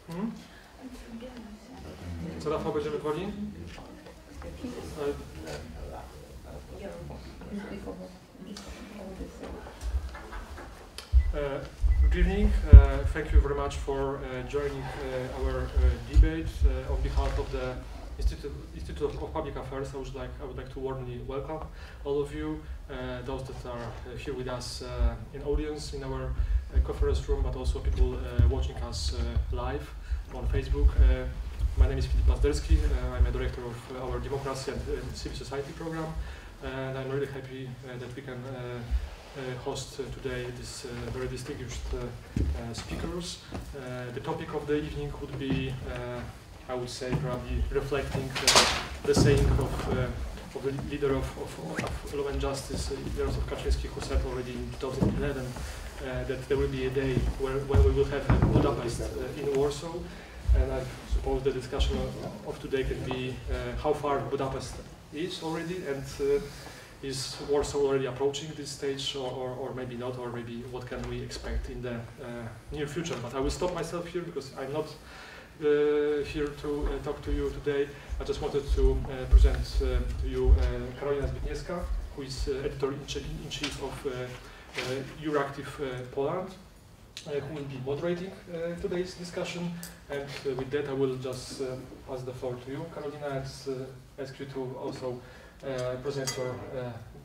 Co Rafał będziemy woli? Good evening. Thank you very much for joining our debate on behalf of the Institute of Public Affairs. I would like to warmly welcome all of you, those that are here with us in audience in our conference room, but also people watching us live on Facebook. My name is Filip Pazderski. I'm a director of our Democracy and Civil Society program, and I'm really happy that we can host today this very distinguished speakers. The topic of the evening would be, I would say, probably reflecting the saying of the leader of Law and Justice, Jarosław Kaczyński, who said already in 2011 that there will be a day when we will have a Budapest in Warsaw. And I suppose the discussion of today can be how far Budapest is already, and is Warsaw already approaching this stage, or maybe not, or maybe what can we expect in the near future. But I will stop myself here because I'm not here to talk to you today. I just wanted to present to you Karolina Zbigniewska, who is editor-in-chief of Euractiv Poland, who will be moderating today's discussion. And with that, I will just pass the floor to you, Karolina, and ask you to also present your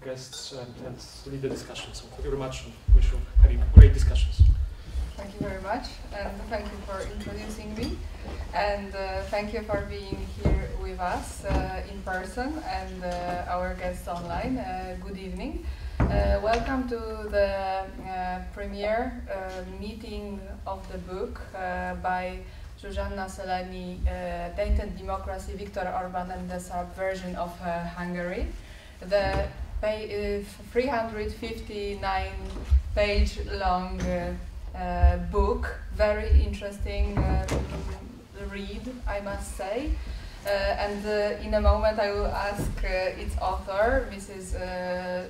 guests and lead the discussion. So thank you very much, and wish you having great discussions. Thank you very much, and thank you for introducing me, and thank you for being here with us in person and our guests online. Good evening. Welcome to the premiere meeting of the book by Zsuzsanna Szelényi, Tainted Democracy, Viktor Orbán and the Subversion of Hungary. The 359-page long book, very interesting read, I must say. And in a moment I will ask its author, Mrs.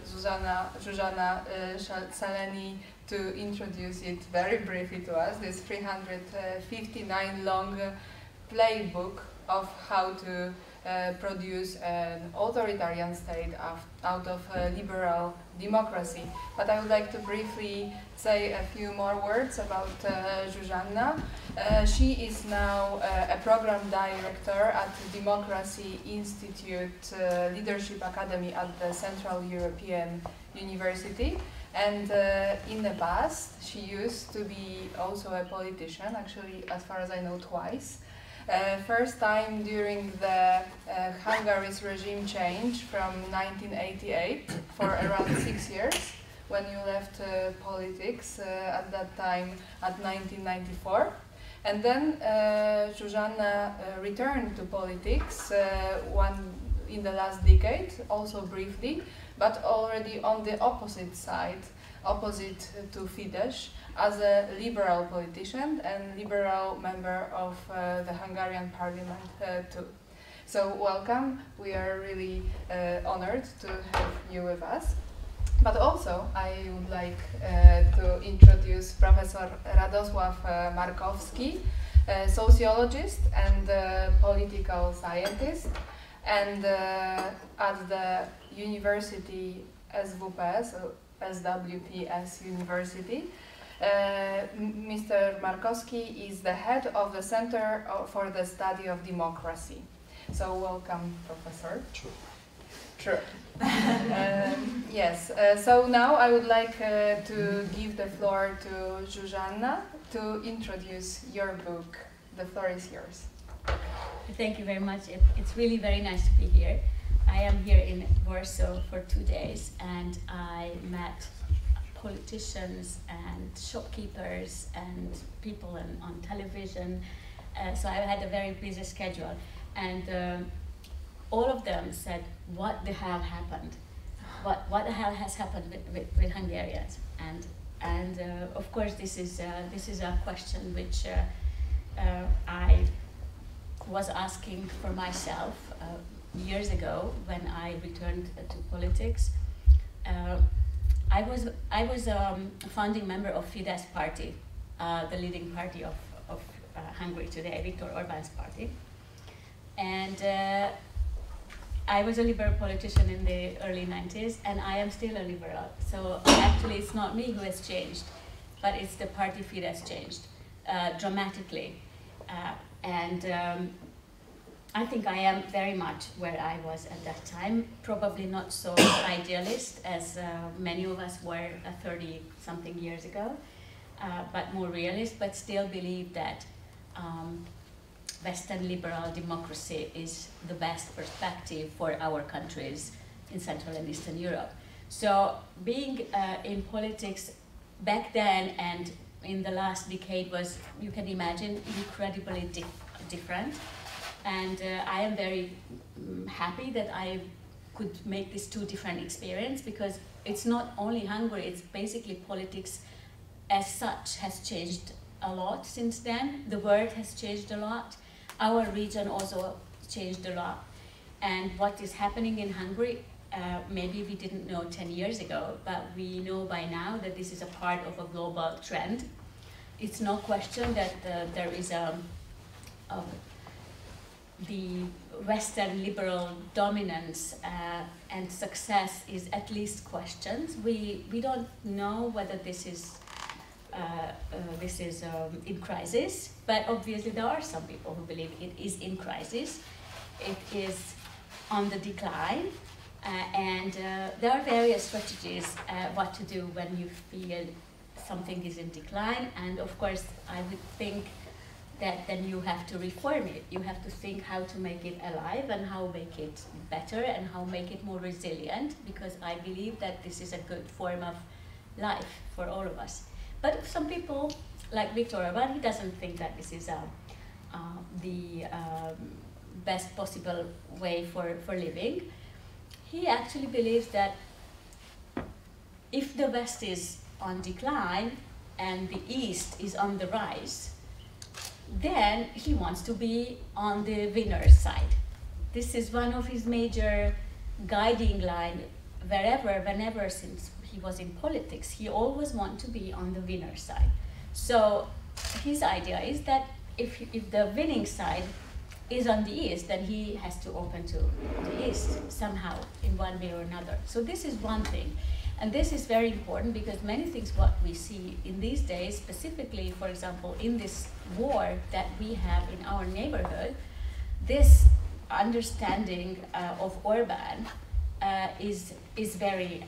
Zsuzsanna Szelényi, to introduce it very briefly to us, this 359 long playbook of how to produce an authoritarian state out of liberal democracy. But I would like to briefly say a few more words about Zsuzsanna. She is now a program director at the Democracy Institute Leadership Academy at the Central European University. And in the past, she used to be also a politician, actually, as far as I know, twice. First time during the Hungary's regime change from 1988 for around 6 years, when you left politics at that time at 1994. And then Zsuzsanna returned to politics in the last decade, also briefly, but already on the opposite side, opposite to Fidesz, as a liberal politician and liberal member of the Hungarian parliament too. So welcome, we are really honored to have you with us. But also I would like to introduce Professor Radosław Markowski, a sociologist and political scientist, and at the University SWP, so SWPS University. Mr. Markowski is the head of the Center for the Study of Democracy. So welcome, Professor. Sure. Yes, so now I would like to give the floor to Zsuzsanna to introduce your book. The floor is yours. Thank you very much. It's really very nice to be here. I am here in Warsaw for 2 days, and I met politicians and shopkeepers and people on television. So I had a very busy schedule, and all of them said, "What the hell happened? What the hell has happened with Hungarians?" And of course, this is a question which I was asking for myself years ago when I returned to politics. I was a founding member of Fidesz party, the leading party of Hungary today, Viktor Orbán's party. And I was a liberal politician in the early 90s, and I am still a liberal. So actually it's not me who has changed, but it's the party Fidesz changed dramatically. I think I am very much where I was at that time, probably not so idealist as many of us were 30-something years ago, but more realist, but still believe that Western liberal democracy is the best perspective for our countries in Central and Eastern Europe. So being in politics back then and in the last decade was, you can imagine, incredibly different. And I am very happy that I could make these two different experiences, because it's not only Hungary, it's basically politics as such has changed a lot since then. The world has changed a lot. Our region also changed a lot. And what is happening in Hungary, maybe we didn't know 10 years ago, but we know by now that this is a part of a global trend. It's no question that there is the Western liberal dominance and success is at least questioned. We don't know whether this is in crisis, but obviously there are some people who believe it is in crisis. It is on the decline, and there are various strategies what to do when you feel something is in decline. And of course, I would think that then you have to reform it. You have to think how to make it alive and how make it better and how make it more resilient, because I believe that this is a good form of life for all of us. But some people, like Viktor Orbán, he doesn't think that this is the best possible way for living. He actually believes that if the West is on decline and the East is on the rise, then he wants to be on the winner's side. This is one of his major guiding lines whenever since he was in politics. He always wants to be on the winner's side. So his idea is that if the winning side is on the East, then he has to open to the East somehow in one way or another. So this is one thing. And this is very important because many things what we see in these days, specifically, for example, in this war that we have in our neighborhood, this understanding of Orbán is very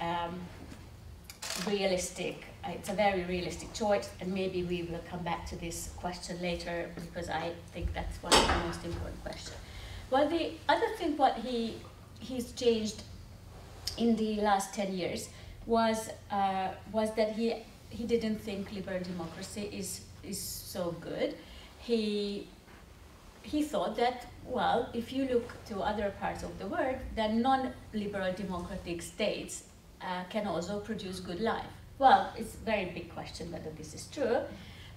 realistic. It's a very realistic choice, and maybe we will come back to this question later because I think that's one of the most important questions. Well, the other thing what he's changed in the last 10 years was that he didn't think liberal democracy is so good. He thought that, well, if you look to other parts of the world, then non-liberal democratic states can also produce good life. Well, it's a very big question whether this is true,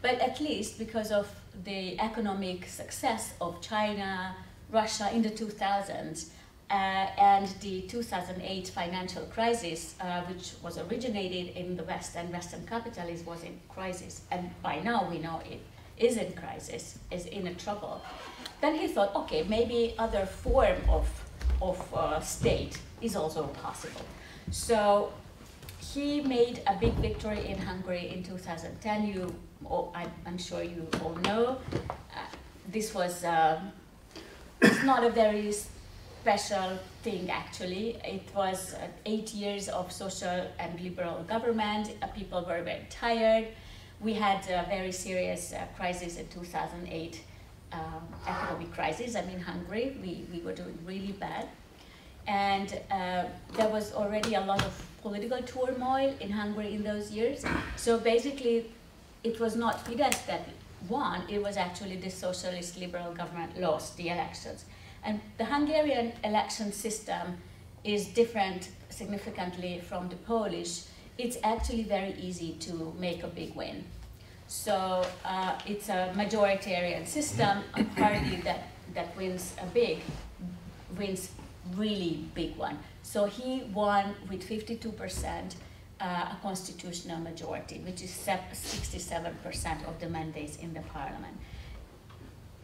but at least because of the economic success of China, Russia in the 2000s, and the 2008 financial crisis, which was originated in the West, and Western capitalism was in crisis, and by now we know it is in crisis, is in a trouble. Then he thought, okay, maybe other form of state is also possible. So he made a big victory in Hungary in 2010. I'm sure you all know. This was it's not a very special thing, actually. It was 8 years of social and liberal government. People were very tired. We had a very serious crisis in 2008, economic crisis. I mean, Hungary, we were doing really bad. And there was already a lot of political turmoil in Hungary in those years. So basically, it was not Fidesz that won, it was actually the socialist liberal government lost the elections. And the Hungarian election system is different significantly from the Polish. It's actually very easy to make a big win. So it's a majoritarian system. A party that wins wins really big one. So he won with 52% a constitutional majority, which is 67% of the mandates in the parliament.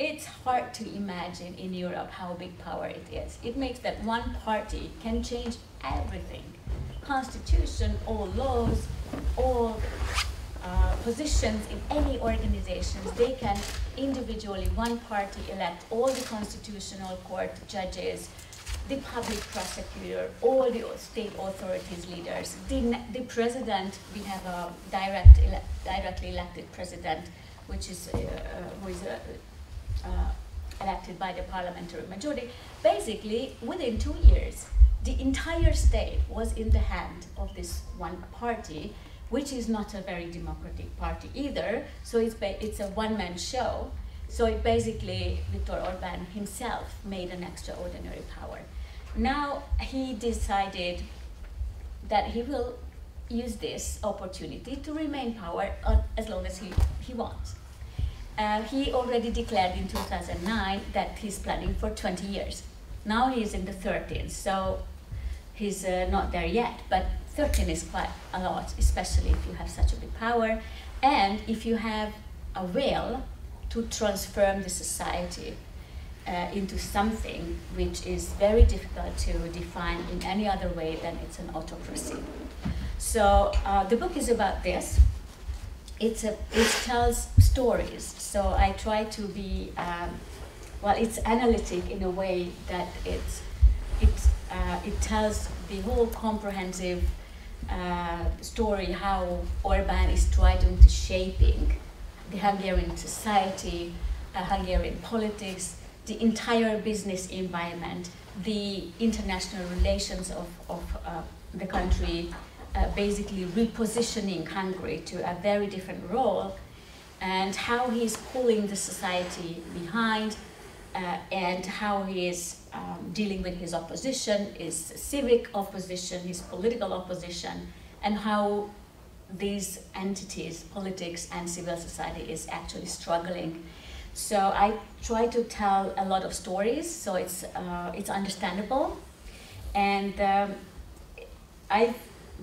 it's hard to imagine in Europe how big power it is. It makes that one party can change everything. Constitution, all laws, all positions in any organizations, they can individually, one party elect all the constitutional court judges, the public prosecutor, all the state authorities leaders, the president. We have a directly elected president, which is who is elected by the parliamentary majority. Basically, within 2 years, the entire state was in the hand of this one party, which is not a very democratic party either. So it's a one-man show. So it basically, Viktor Orbán himself made an extraordinary power. Now he decided that he will use this opportunity to remain power as long as he wants. He already declared in 2009 that he's planning for 20 years. Now he's in the 13th, so he's not there yet, but 13 is quite a lot, especially if you have such a big power, and if you have a will to transform the society into something which is very difficult to define in any other way than it's an autocracy. So the book is about this. It tells stories. So I try to be, it's analytic in a way that it tells the whole comprehensive story how Orbán is trying to shaping the Hungarian society, Hungarian politics, the entire business environment, the international relations of the country, basically repositioning Hungary to a very different role, and how he's pulling the society behind, and how he is dealing with his opposition, his civic opposition, his political opposition, and how these entities, politics and civil society, is actually struggling. So I try to tell a lot of stories, so it's understandable. And I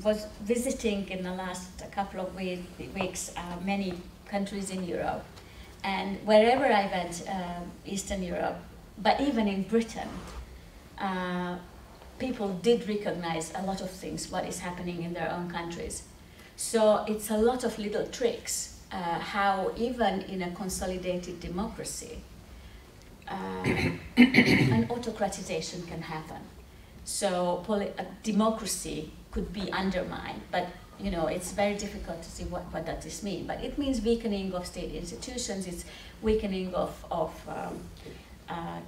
was visiting in the last couple of weeks many countries in Europe, and wherever I went, Eastern Europe, but even in Britain, people did recognize a lot of things, what is happening in their own countries. So it's a lot of little tricks, how even in a consolidated democracy, an autocratization can happen. So democracy could be undermined, but it's very difficult to see what does this mean. But it means weakening of state institutions, it's weakening of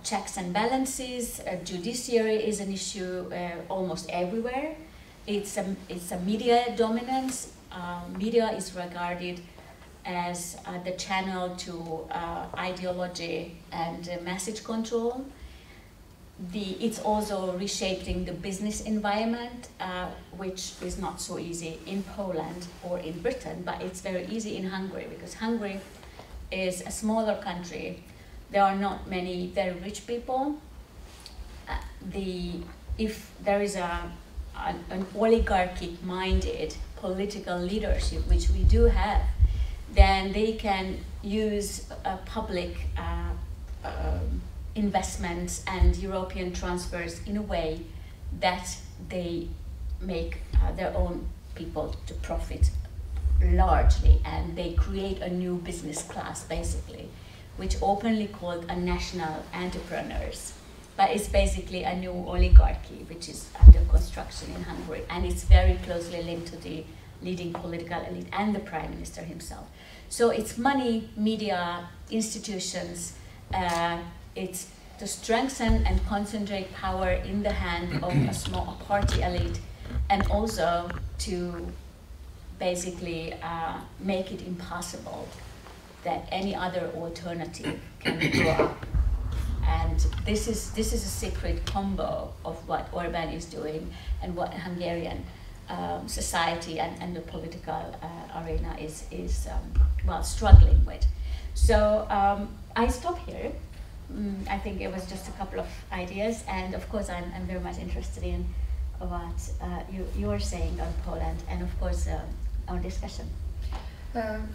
checks and balances. Judiciary is an issue almost everywhere. It's a media dominance. Media is regarded as the channel to ideology and message control. It's also reshaping the business environment, which is not so easy in Poland or in Britain, but it's very easy in Hungary, because Hungary is a smaller country. There are not many very rich people. If there is an oligarchic-minded political leadership, which we do have, then they can use public investments and European transfers in a way that they make their own people to profit largely, and they create a new business class, basically, which openly called a national entrepreneurs. But it's basically a new oligarchy, which is under construction in Hungary, and it's very closely linked to the leading political elite and the prime minister himself. So it's money, media, institutions. It's to strengthen and concentrate power in the hand of a small party elite, and also to basically make it impossible that any other alternative can grow up. And this is a secret combo of what Orbán is doing and what Hungarian society and the political arena is struggling with. So I stop here. I think it was just a couple of ideas, and of course I'm very much interested in what you are saying on Poland, and of course our discussion.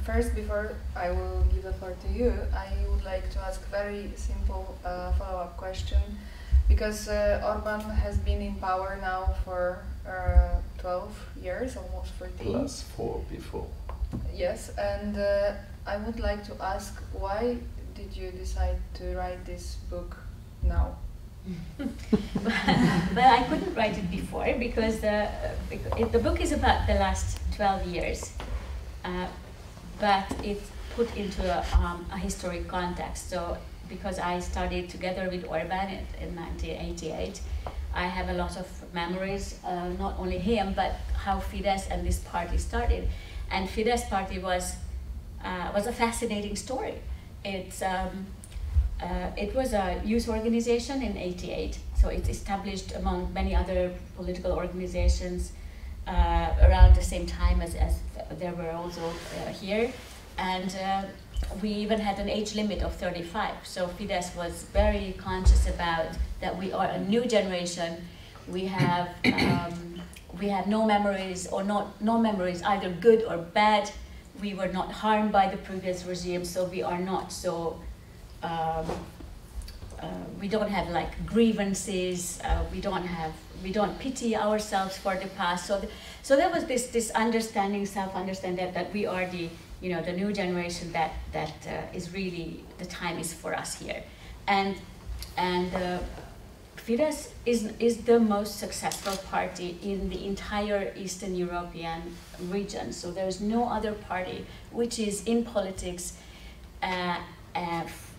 First, before I will give the floor to you, I would like to ask a very simple follow-up question, because Orbán has been in power now for 12 years, almost 14. Plus 4 before. Yes, and I would like to ask, why did you decide to write this book now? Well, I couldn't write it before because the book is about the last 12 years, but it's put into a historic context. So, because I studied together with Orbán in 1988, I have a lot of memories, not only him, but how Fidesz and this party started. And Fidesz party was a fascinating story. It was a youth organization in '88, so it's established among many other political organizations around the same time as there were also here. And we even had an age limit of 35, so Fidesz was very conscious about that we are a new generation. We have no memories, or no memories, either good or bad. We were not harmed by the previous regime, so we are not so. We don't have like grievances. We don't pity ourselves for the past. So there was this understanding, self-understanding that we are the new generation that is really, the time is for us here, and Fidesz is the most successful party in the entire Eastern European region. So there is no other party which is in politics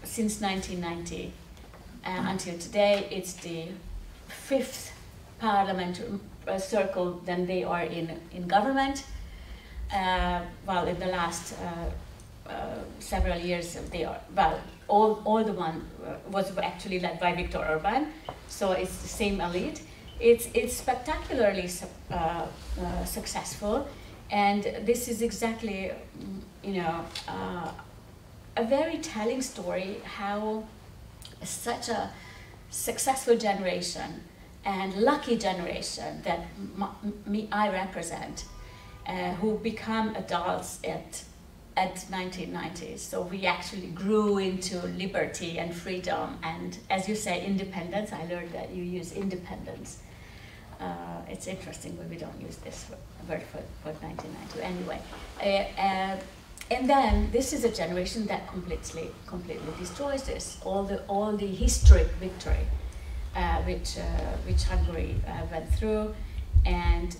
since 1990 until today. It's the 5th parliament circle then they are in government. Well, in the last several years, they are, well, all the one was actually led by Viktor Orbán, so it's the same elite. It's spectacularly successful, and this is exactly, a very telling story how such a successful generation and lucky generation that I represent, who become adults at 1990s. So we actually grew into liberty and freedom, and as you say, independence. I learned that you use independence. It's interesting when we don't use this word for 1990 anyway. And then this is a generation that completely destroys this. All the historic victory which Hungary went through, and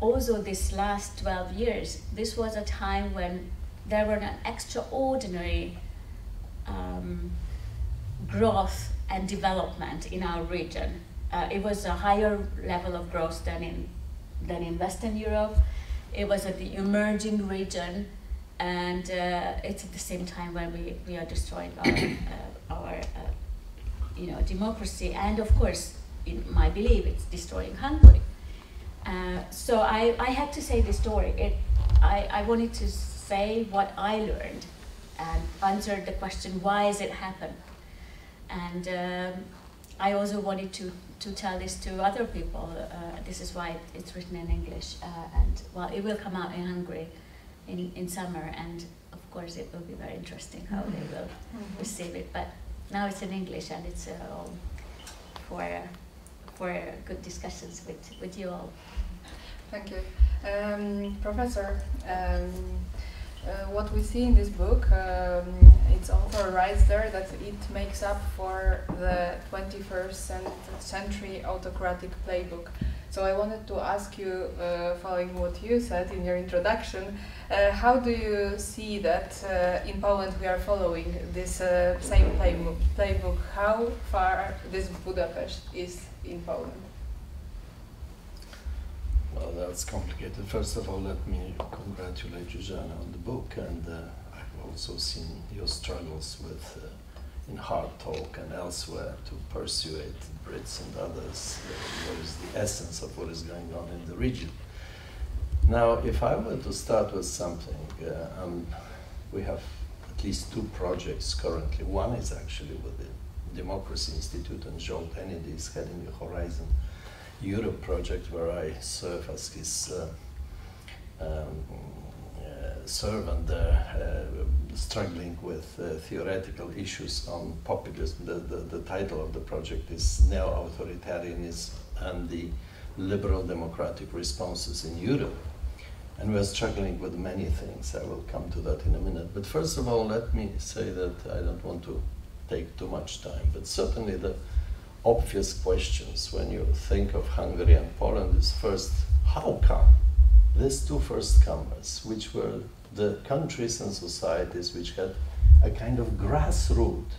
also this last 12 years, this was a time when there were an extraordinary growth and development in our region. It was a higher level of growth than in Western Europe. It was the emerging region, and it's at the same time when we are destroying our democracy, and of course, in my belief, it's destroying Hungary. So I had to say this story. I wanted to say what I learned and answer the question, why has it happened? And I also wanted to tell this to other people. This is why it's written in English, and well, it will come out in Hungary in summer, and of course it will be very interesting how they will receive it. But now it's in English, and it's for good discussions with you all. Thank you. Professor, what we see in this book, its author writes there that it makes up for the 21st century autocratic playbook. So I wanted to ask you, following what you said in your introduction, how do you see that in Poland we are following this same playbook? How far this Budapest is in Poland? Well, that's complicated. First of all, let me congratulate Zsuzsanna on the book, and I've also seen your struggles with in Hard Talk and elsewhere to persuade Brits and others what is the essence of what is going on in the region. Now, if I were to start with something, we have at least 2 projects currently. One is actually with the Democracy Institute, and Joel Tainted is heading the Horizon Europe project, where I serve as his servant there struggling with theoretical issues on populism. The title of the project is Neo-Authoritarianism and the Liberal Democratic Responses in Europe. And we're struggling with many things. I will come to that in a minute. But first of all, let me say that I don't want to take too much time, but certainly the obvious questions when you think of Hungary and Poland is first, how come these two first comers, which were the countries and societies which had a kind of grassroots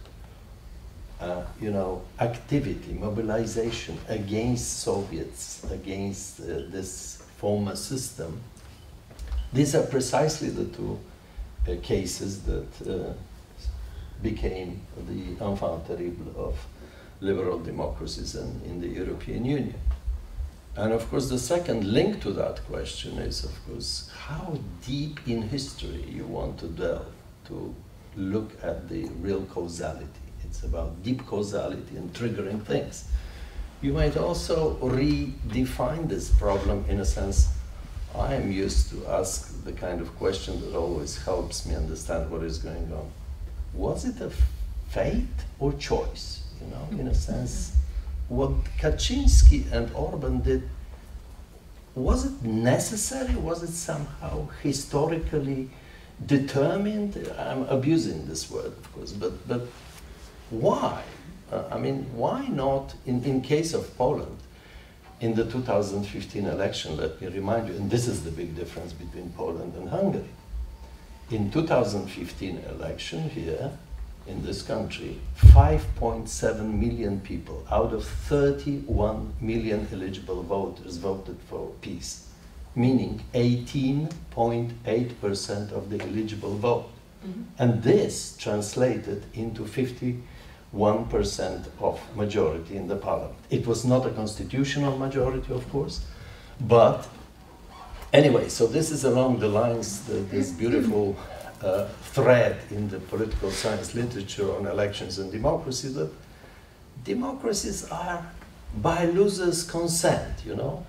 activity, mobilization against Soviets, against this former system. These are precisely the two cases that became the enfant terrible of liberal democracies in the European Union. And of course, the second link to that question is, of course, how deep in history you want to delve to look at the real causality. It's about deep causality and triggering things. You might also redefine this problem in a sense. I am used to ask the kind of question that always helps me understand what is going on. Was it a fate or choice? You know, in a sense, what Kaczynski and Orbán did, was it necessary? Was it somehow historically determined? I'm abusing this word, of course, but why? I mean, why not, in case of Poland, in the 2015 election, let me remind you, and this is the big difference between Poland and Hungary. In 2015 election here, in this country, 5.7 million people out of 31 million eligible voters voted for peace, meaning 18.8% of the eligible vote. Mm-hmm. And this translated into 51% of majority in the parliament. It was not a constitutional majority, of course, but anyway, so this is along the lines, this beautiful thread in the political science literature on elections and democracy, that democracies are by losers' consent, you know.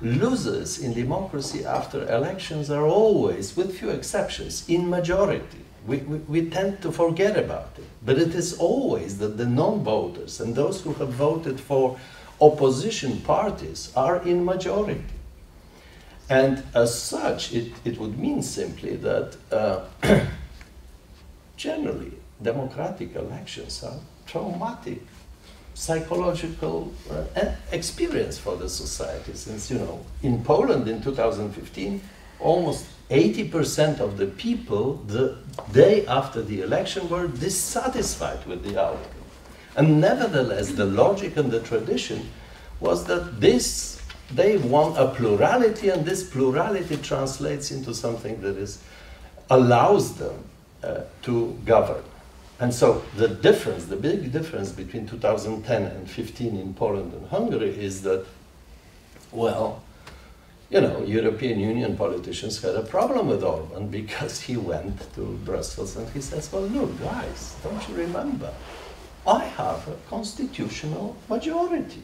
Losers in democracy after elections are always, with few exceptions, in majority. We tend to forget about it, but it is always that the non-voters and those who have voted for opposition parties are in majority. And as such, it would mean simply that generally democratic elections are traumatic psychological experience for the society. Since, you know, in Poland in 2015, almost 80% of the people the day after the election were dissatisfied with the outcome. And nevertheless, the logic and the tradition was that they want a plurality, and this plurality translates into something that allows them to govern. And so the big difference between 2010 and 15 in Poland and Hungary is that, well, you know, European Union politicians had a problem with Orbán because he went to Brussels and he says, well, look, guys, don't you remember? I have a constitutional majority.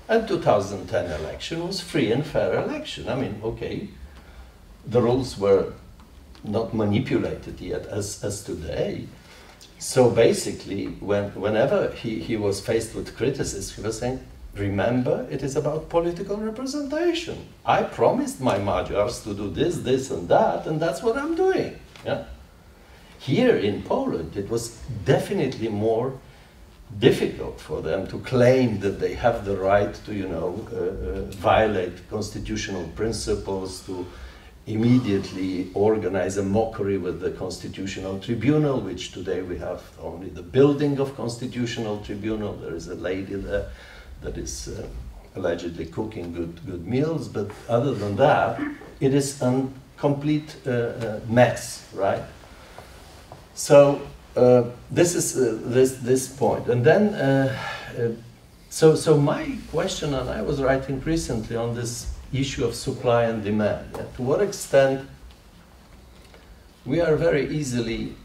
And 2010 election was free and fair election. I mean, okay, the rules were not manipulated yet as today. So basically, whenever he was faced with criticism, he was saying, remember, it is about political representation. I promised my Magyars to do this, this, and that's what I'm doing. Yeah? Here in Poland, it was definitely more difficult for them to claim that they have the right to, you know, violate constitutional principles, to immediately organize a mockery with the Constitutional Tribunal, which today we have only the building of Constitutional Tribunal. There is a lady there that is allegedly cooking good meals, but other than that, it is a complete mess, right? So this is this point, and then so my question, and I was writing recently on this issue of supply and demand. Yeah? To what extent we are very easily,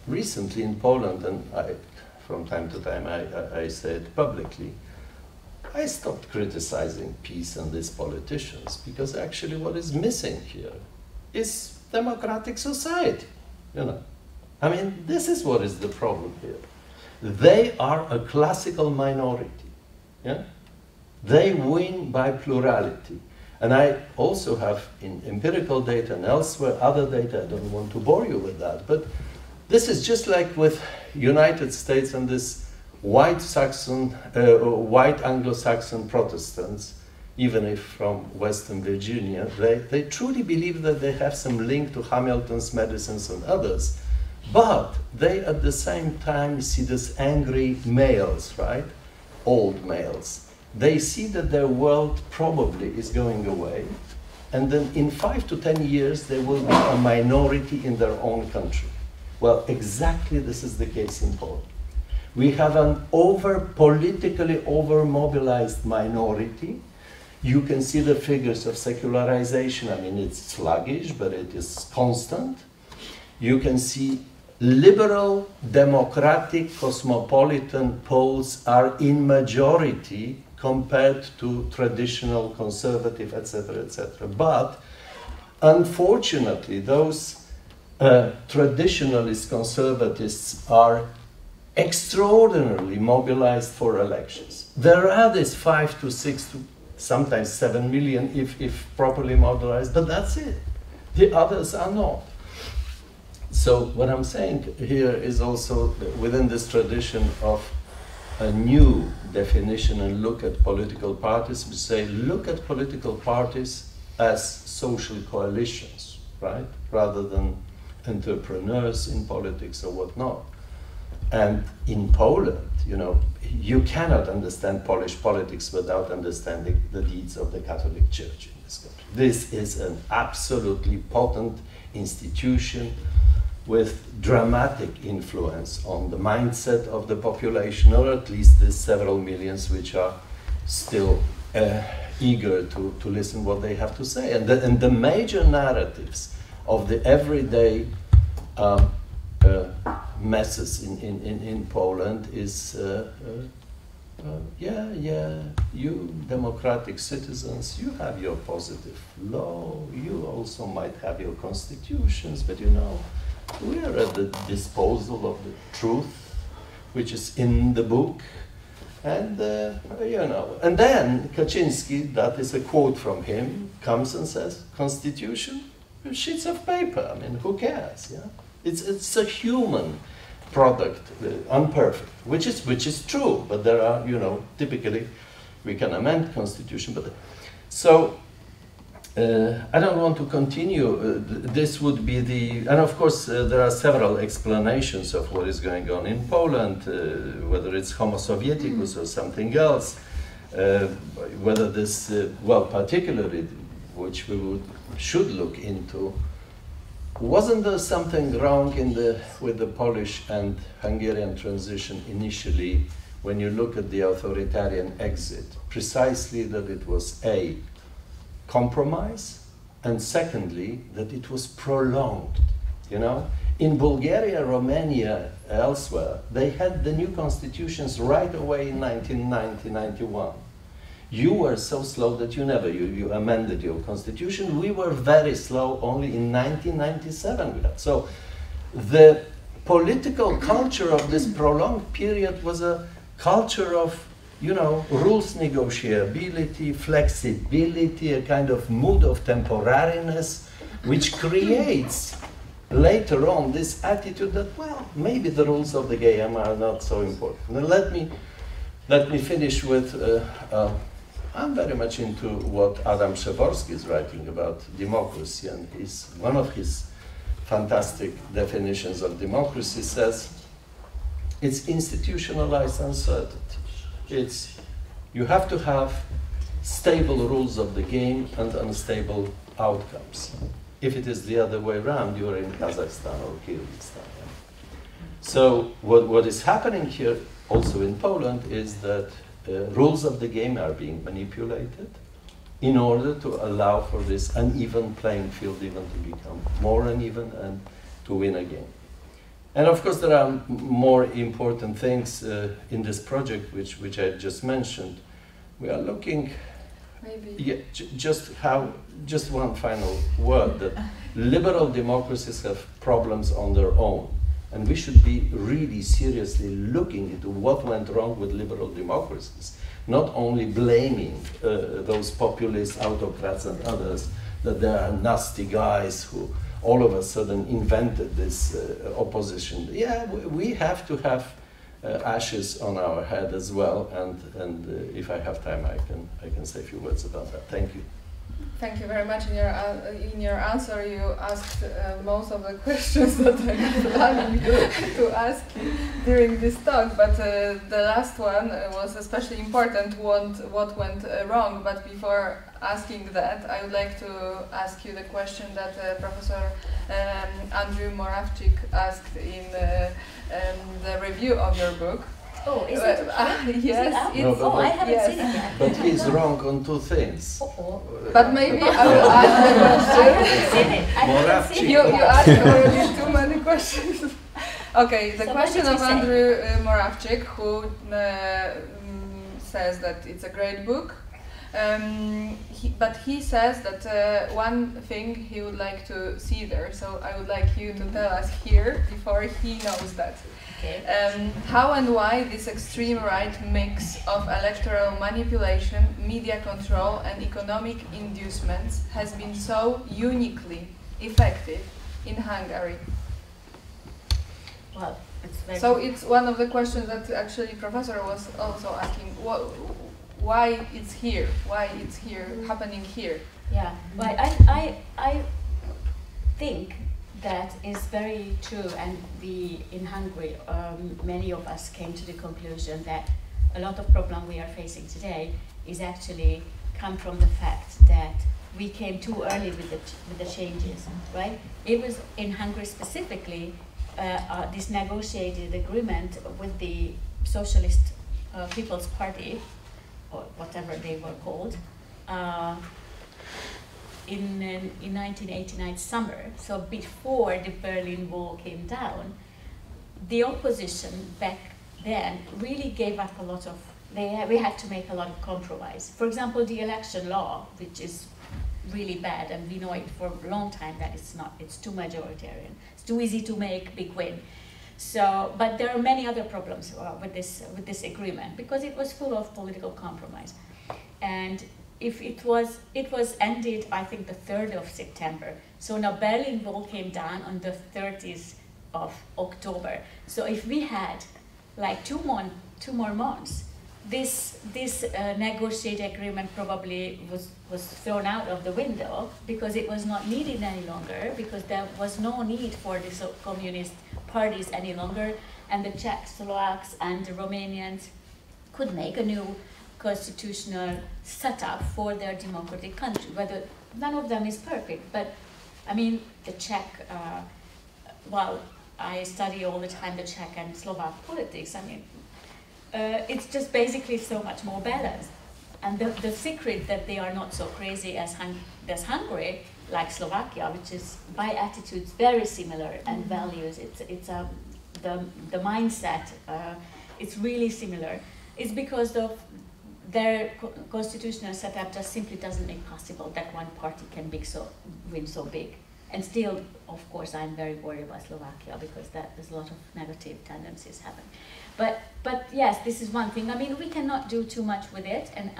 recently in Poland, and from time to time I say it publicly, I stopped criticizing peace and these politicians, because actually what is missing here is democratic society, you know. I mean, this is what is the problem here. They are a classical minority, yeah? They win by plurality. And I also have in empirical data and elsewhere other data, I don't want to bore you with that, but this is just like with United States and this white Anglo-Saxon Protestants, even if from Western Virginia, they truly believe that they have some link to Hamilton's medicines and others, but they at the same time see this angry males, right? Old males. They see that their world probably is going away, and then in 5 to 10 years they will be a minority in their own country. Well, exactly this is the case in Poland. We have an politically over-mobilized minority. You can see the figures of secularization. I mean, it's sluggish, but it is constant. You can see liberal, democratic, cosmopolitan Poles are in majority compared to traditional conservative, etc., etc. But unfortunately, those traditionalist conservatists are extraordinarily mobilized for elections. There are these 5 to 6 to sometimes 7 million if properly mobilized, but that's it. The others are not. So what I'm saying here is also within this tradition of a new definition and look at political parties, we say look at political parties as social coalitions, right? Rather than entrepreneurs in politics or whatnot. And in Poland, you know, you cannot understand Polish politics without understanding the deeds of the Catholic Church in this country. This is an absolutely potent institution with dramatic influence on the mindset of the population, or at least the several millions which are still eager to listen what they have to say. And the major narratives of the everyday masses in Poland is, you democratic citizens, you have your positive law, you also might have your constitutions, but you know, we are at the disposal of the truth, which is in the book, and you know. And then Kaczynski, that is a quote from him, comes and says, "Constitution, sheets of paper. I mean, who cares? Yeah, it's a human product, unperfect, which is true. But there are, you know, typically we can amend constitution, but so." I don't want to continue. This would be the, and of course there are several explanations of what is going on in Poland, whether it's Homo Sovieticus or something else, whether this, well, particularly, which we should look into, wasn't there something wrong with the Polish and Hungarian transition initially when you look at the authoritarian exit? Precisely that it was A, compromise, and secondly, that it was prolonged, you know? In Bulgaria, Romania, elsewhere, they had the new constitutions right away in 1990-91. You were so slow that you amended your constitution. We were very slow, only in 1997. So the political culture of this prolonged period was a culture of, you know, rules negotiability, flexibility, a kind of mood of temporariness, which creates later on this attitude that, well, maybe the rules of the game are not so important. Now let me finish with, I'm very much into what Adam Przeworski is writing about democracy, and one of his fantastic definitions of democracy says, it's institutionalized uncertainty. You have to have stable rules of the game and unstable outcomes. If it is the other way around, you are in Kazakhstan or Kyrgyzstan. So what is happening here, also in Poland, is that rules of the game are being manipulated in order to allow for this uneven playing field even to become more uneven and to win a game. And of course, there are more important things in this project, which I just mentioned. We are looking maybe. Yeah, just one final word, that liberal democracies have problems on their own. And we should be really seriously looking into what went wrong with liberal democracies, not only blaming those populist autocrats and others, that they are nasty guys who all of a sudden invented this opposition. Yeah, we have to have ashes on our head as well, and if I have time, I can say a few words about that. Thank you. Thank you very much. In your answer, you asked most of the questions that I was planning to ask you during this talk. But the last one was especially important. What went wrong? But before asking that, I would like to ask you the question that Professor Andrew Moravchik asked in the review of your book. Oh, is it? Yes. Is it I haven't seen it yet. But he's wrong on two things. But maybe I will ask the question. I haven't seen it. I haven't seen it. You asked already too many questions. Okay, the So question of Andrew Moravchik, who says that it's a great book. But he says that one thing he would like to see there, so I would like you to tell us here before he knows that. Okay. How and why this extreme right mix of electoral manipulation, media control and economic inducements has been so uniquely effective in Hungary? Well, it's very So it's one of the questions that actually Professor was also asking. Why it's here? Why it's here, happening here? Yeah, well, I think that is very true, and in Hungary, many of us came to the conclusion that a lot of problem we are facing today is actually come from the fact that we came too early with the changes, right? It was in Hungary specifically this negotiated agreement with the Socialist People's Party, or whatever they were called, in 1989 summer, so before the Berlin Wall came down. The opposition back then really gave up a lot of, we had to make a lot of compromise. For example, the election law, which is really bad, and we know it for a long time that it's too majoritarian. It's too easy to make big win. So, but there are many other problems with this agreement, because it was full of political compromise. And if it was ended, I think, the 3rd of September. So now Berlin Wall came down on the 30th of October. So if we had like two more months, this negotiated agreement probably was thrown out of the window, because it was not needed any longer, because there was no need for the communist parties any longer, and the Czechs, Slovaks and the Romanians could make a new constitutional setup for their democratic country. Whether none of them is perfect, but I mean the Czech, well, I study all the time the Czech and Slovak politics. I mean, it's just basically so much more balanced. And the secret that they are not so crazy as Hungary, like Slovakia, which is by attitudes very similar, and values, it's the mindset, it's really similar. It's because of their constitutional setup just simply doesn't make possible that one party can win so big. And still, of course, I'm very worried about Slovakia, because there's a lot of negative tendencies happening. But yes, this is one thing. I mean, we cannot do too much with it, and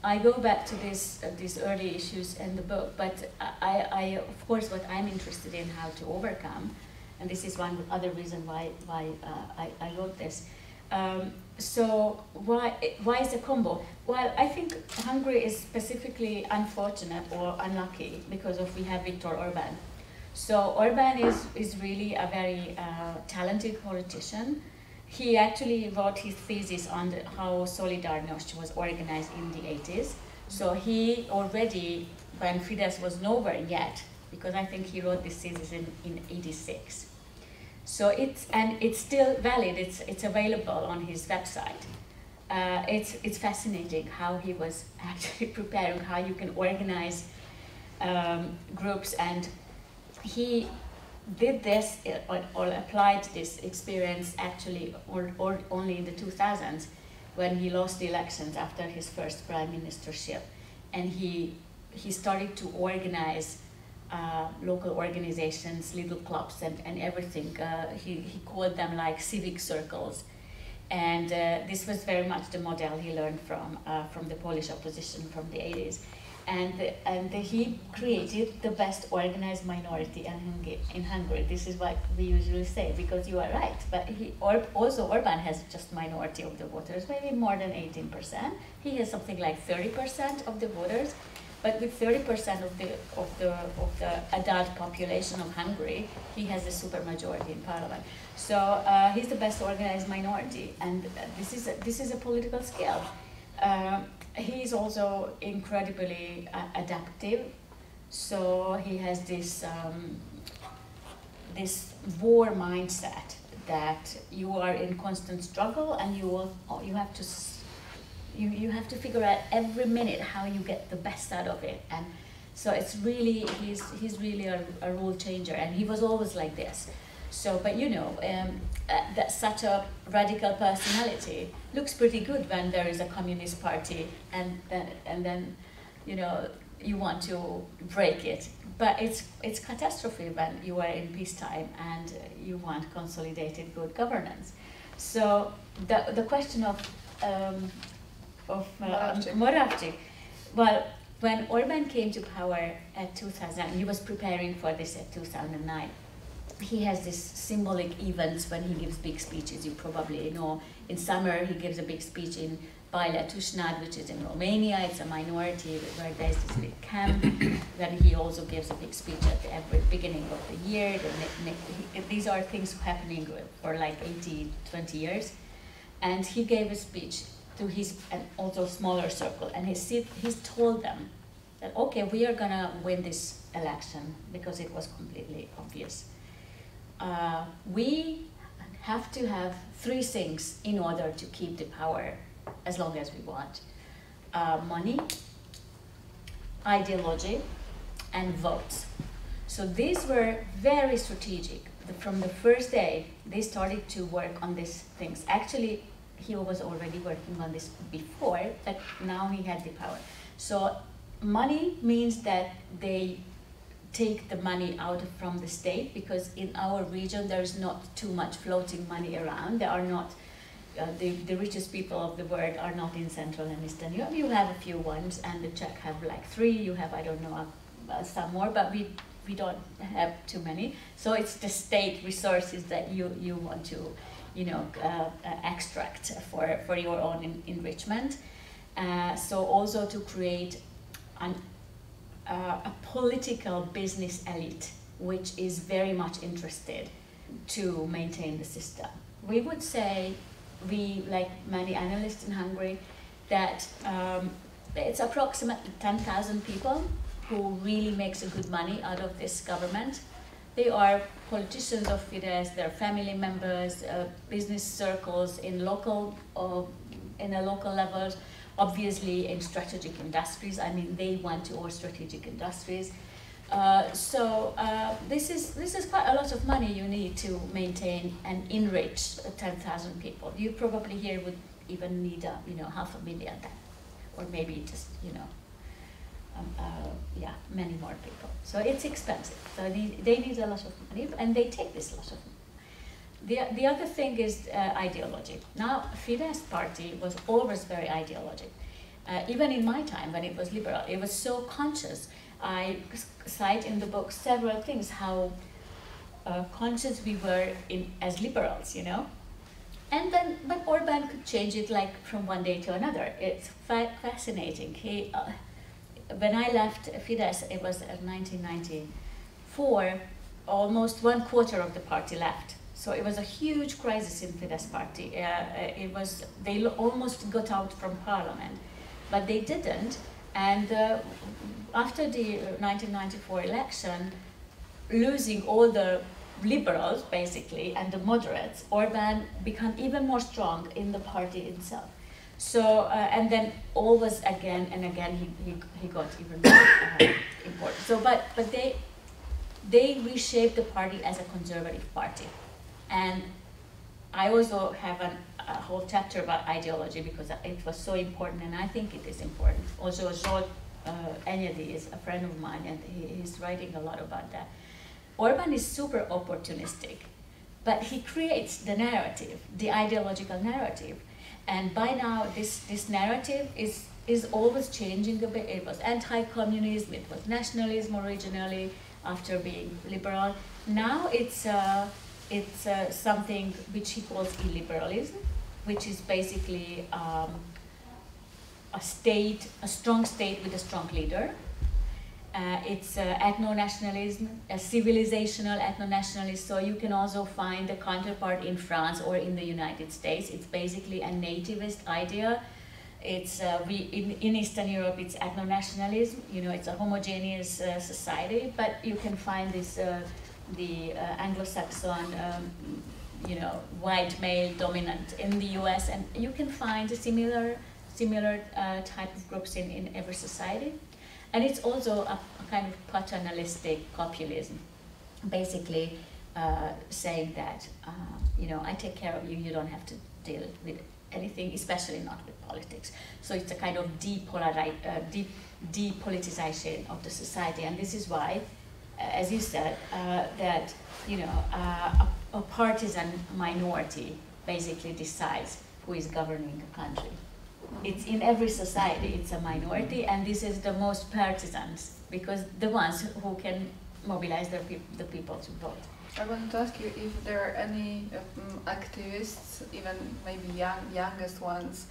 I go back to these early issues in the book. But I of course, what I'm interested in how to overcome, and this is one other reason why I wrote this. So why is a combo? Well, I think Hungary is specifically unfortunate or unlucky because we have Viktor Orbán. So Orbán is really a very talented politician. He actually wrote his thesis on how Solidarność was organized in the 80s. So he already, when Fidesz was nowhere yet, because I think he wrote this thesis in 86. So it's still valid. It's available on his website. It's fascinating how he was actually preparing how you can organize groups, and he did this or applied this experience actually or only in the 2000s, when he lost the elections after his first prime ministership. and he started to organize local organizations, little clubs, and everything. He called them like civic circles, and this was very much the model he learned from the Polish opposition from the 80s. And he created the best organized minority in Hungary. This is what we usually say, because you are right. But also Orbán has just minority of the voters, maybe more than 18%. He has something like 30% of the voters. But with 30% of the adult population of Hungary, he has a supermajority in parliament. So he's the best organized minority, and this is a political skill. He's also incredibly adaptive. So he has this this war mindset that you are in constant struggle, and you have to figure out every minute how you get the best out of it. And so it's really, he's really a rule changer, and he was always like this. So, but you know, that such a radical personality looks pretty good when there is a communist party, and then you know, you want to break it. But it's catastrophe when you are in peacetime and you want consolidated good governance. So the question of Moravcsik. Well, when Orbán came to power at 2000, he was preparing for this at 2009. He has these symbolic events when he gives big speeches. You probably know, in summer he gives a big speech in Baila Tusnad, which is in Romania. It's a minority where there's this big camp. Then he also gives a big speech at the every beginning of the year. These are things happening for like 20 years. And he gave a speech to his and also smaller circle, and he's told them that, okay, we are gonna win this election because it was completely obvious. We have to have 3 things in order to keep the power as long as we want: money, ideology, and votes. So these were very strategic. From the first day, they started to work on these things. Actually, he was already working on this before, but now he had the power. So money means that they take the money out from the state, because in our region there is not too much floating money around. There are not, the richest people of the world are not in Central and Eastern Europe. You have a few ones, and the Czech have like 3, you have, I don't know, some more, but we don't have too many. So it's the state resources that you want to, you know, extract for your own enrichment. So also to create a political business elite which is very much interested to maintain the system. We would say, we, like many analysts in Hungary, that it's approximately 10,000 people who really makes a good money out of this government. They are politicians of Fidesz, they're family members, business circles in local levels, obviously in strategic industries. I mean, they went to all strategic industries. This is quite a lot of money you need to maintain and enrich 10,000 people. You probably here would even need 500,000, or maybe just many more people. So it's expensive. So they need a lot of money, and they take this lot of money. The other thing is ideology. Now, Fidesz party was always very ideologic. Even in my time, when it was liberal, it was so conscious. I cite in the book several things how conscious we were as liberals, you know. And then, but Orbán could change it like from one day to another. It's fascinating. When I left Fidesz, it was 1994, almost 1/4 of the party left. So it was a huge crisis in Fidesz party. They almost got out from parliament, but they didn't. And after the 1994 election, losing all the liberals basically and the moderates, Orbán became even more strong in the party itself. So and then always again and again he got even more important. So but they reshaped the party as a conservative party. And I also have a whole chapter about ideology because it was so important, and I think it is important. Also, Enyedi is a friend of mine, and he's writing a lot about that. Orbán is super opportunistic, but he creates the narrative, the ideological narrative. And by now, this narrative is always changing a bit. It was anti-communism, it was nationalism originally, after being liberal. Now it's something which he calls illiberalism, which is basically a strong state with a strong leader. It's ethno-nationalism, a civilizational ethno-nationalism, so you can also find the counterpart in France or in the United States. It's basically a nativist idea. It's in Eastern Europe, it's ethno-nationalism. You know, it's a homogeneous society, but you can find this the Anglo-Saxon, you know, white male dominant in the U.S., and you can find a similar type of groups in every society. And it's also a kind of paternalistic populism, basically saying that, you know, I take care of you, you don't have to deal with anything, especially not with politics. So it's a kind of depoliticization of the society, and this is why, as you said, that, you know, a partisan minority basically decides who is governing a country. It's in every society, it's a minority, and this is the most partisans, because the ones who can mobilize the people to vote. I wanted to ask you if there are any activists, even maybe youngest ones,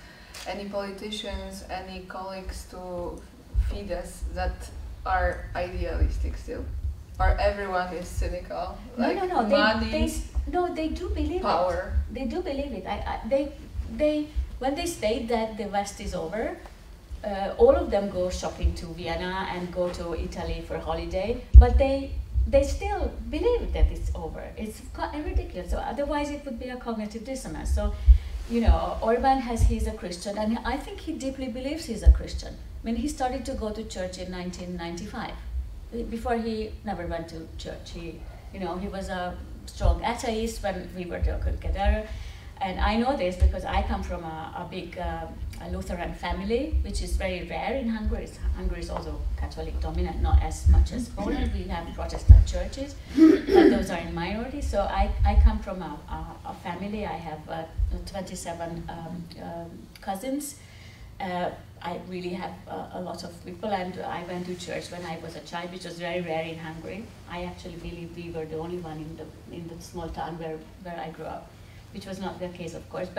any politicians, any colleagues to Fidesz that are idealistic still? Or everyone is cynical? Like no, money, they do believe power. it. They do believe it. When they state that the West is over, all of them go shopping to Vienna and go to Italy for holiday, but they still believe that it's over. It's ridiculous. So otherwise it would be a cognitive dissonance. So, you know, Orbán he's a Christian, and I think he deeply believes he's a Christian. I mean, he started to go to church in 1995. Before, he never went to church. He was a strong atheist when we were together. And I know this because I come from a big Lutheran family, which is very rare in Hungary. Hungary is also Catholic dominant, not as much as Poland. We have Protestant churches, but those are in minority. So I come from a family. I have 27 cousins. I really have a lot of people, and I went to church when I was a child, which was very rare in Hungary. I actually believe we were the only one in the small town where I grew up, which was not the case, of course.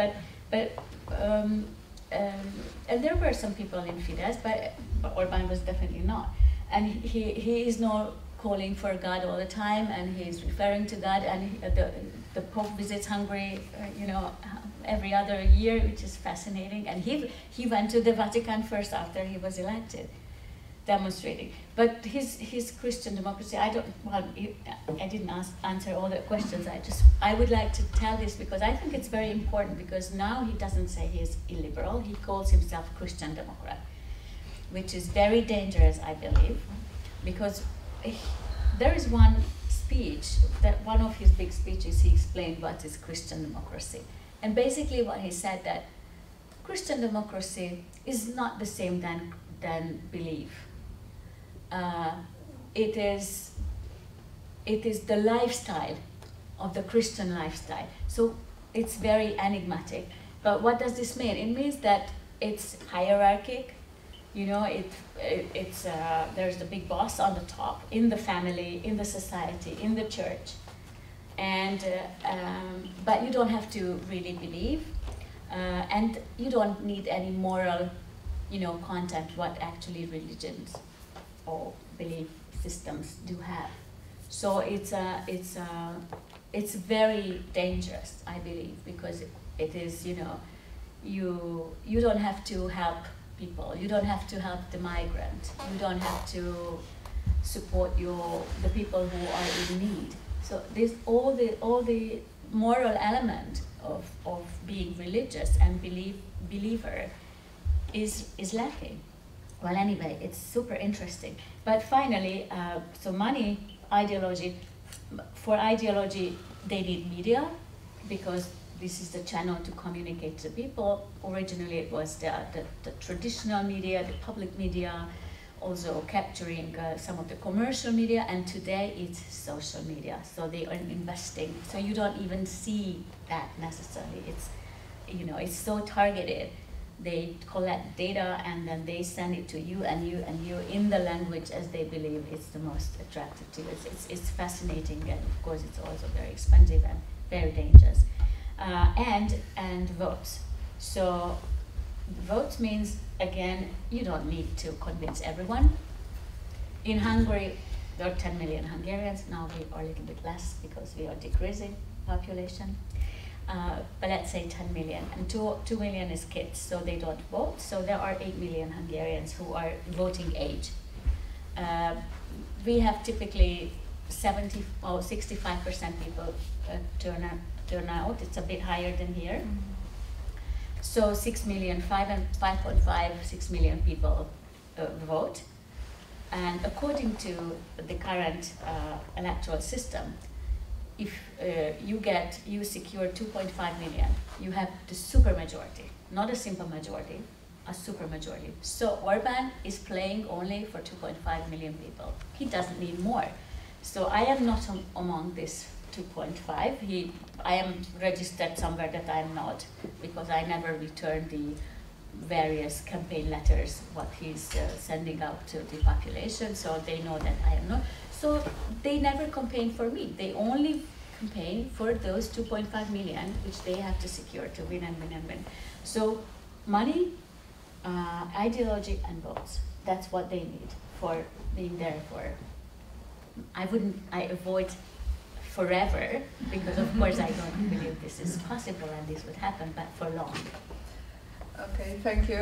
And there were some people in Fidesz, but Orbán was definitely not. And he is not calling for God all the time, and he's referring to God. And the Pope visits Hungary, every other year, which is fascinating. And he went to the Vatican first after he was elected, demonstrating. But his Christian democracy, I didn't answer all the questions. I would like to tell this because I think it's very important, because now he doesn't say he's illiberal, he calls himself Christian Democrat, which is very dangerous, I believe, because there is one speech, that one of his big speeches, he explained what is Christian democracy. And basically what he said, that Christian democracy is not the same than belief. It is the lifestyle of the Christian lifestyle. So it's very enigmatic. But what does this mean? It means that it's hierarchic. There's the big boss on the top, in the family, in the society, in the church, and but you don't have to really believe, and you don't need any moral, content what actually religions or belief systems do have. So it's very dangerous, I believe, because it is, you don't have to help people, you don't have to help the migrant, you don't have to support the people who are in need. So this all the moral element of being religious and believer is lacking. Well, anyway, it's super interesting. But finally, so money, ideology. For ideology, they need media, because this is the channel to communicate to people. Originally, it was the traditional media, the public media, also capturing some of the commercial media, and today it's social media. So they are investing. So you don't even see that necessarily. It's, you know, it's so targeted. They collect data and then they send it to you and you in the language as they believe it's the most attractive to you. It's fascinating, and of course it's also very expensive and very dangerous. And votes. So votes means, again, you don't need to convince everyone. In Hungary, there are 10 million Hungarians. Now we are a little bit less because we are decreasing population. But let's say 10 million, and 2 million is kids, so they don't vote. So there are 8 million Hungarians who are voting age. We have typically 70 or 65% people turn out. It's a bit higher than here. So 6 million, 5.5, 6 million people vote. And according to the current electoral system, if you secure 2.5 million, you have the supermajority, not a simple majority, a supermajority. So Orbán is playing only for 2.5 million people. He doesn't need more. So I am not among this 2.5. I am registered somewhere that I am not, because I never return the various campaign letters what he's sending out to the population, so they know that I am not. So they never campaign for me. They only campaign for those 2.5 million, which they have to secure to win and win and win. So money, ideology, and votes. That's what they need for being there for. I avoid forever, because of course I don't believe this is possible and this would happen, but for long. Okay, thank you.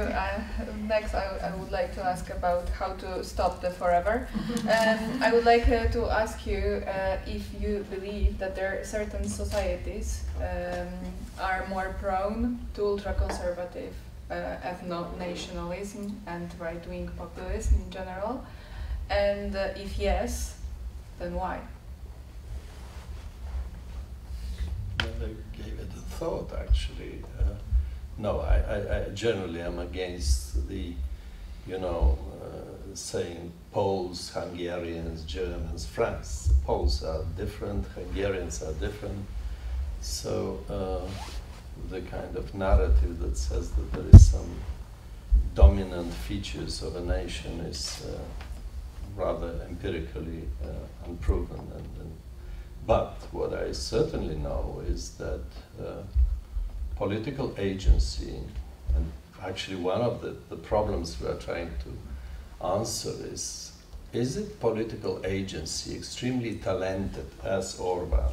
Next, I would like to ask about how to stop the forever. I would like to ask you if you believe that there are certain societies are more prone to ultra-conservative ethno-nationalism and right-wing populism in general, and if yes, then why? Never gave it a thought, actually. No, I generally am against the, saying Poles, Hungarians, Germans, France. Poles are different, Hungarians are different. So the kind of narrative that says that there is some dominant features of a nation is rather empirically unproven. But what I certainly know is that political agency, and actually one of the problems we are trying to answer is it political agency extremely talented as Orbán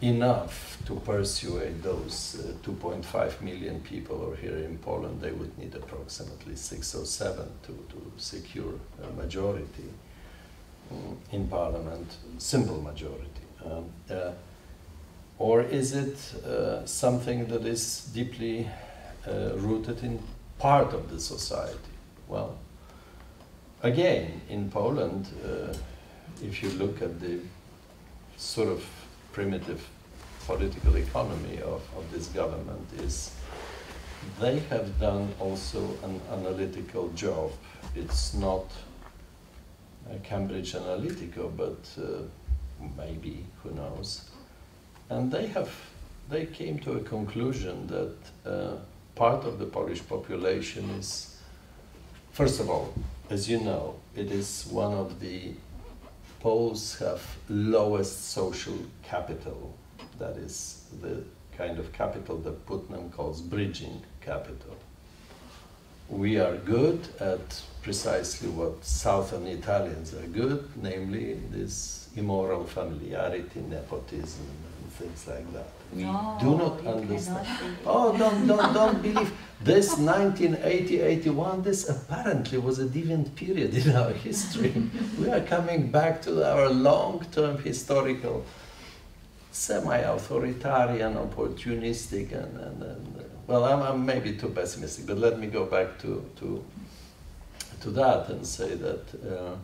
enough to persuade those 2.5 million people, or here in Poland they would need approximately 6 or 7 to secure a majority in parliament, simple majority. Or is it something that is deeply rooted in part of the society? Well, again, in Poland, if you look at the sort of primitive political economy of this government, they have done also an analytical job. It's not Cambridge Analytica, but maybe, who knows. And they came to a conclusion that part of the Polish population is, first of all, as you know, it is one of the Poles have lowest social capital. That is the kind of capital that Putnam calls bridging capital. We are good at precisely what Southern Italians are good, namely this immoral familiarity, nepotism, things like that. We do not understand. Oh, don't believe this 1980-81. This apparently was a deviant period in our history. We are coming back to our long-term historical, semi-authoritarian, opportunistic, and well, I'm maybe too pessimistic, but let me go back to that and say that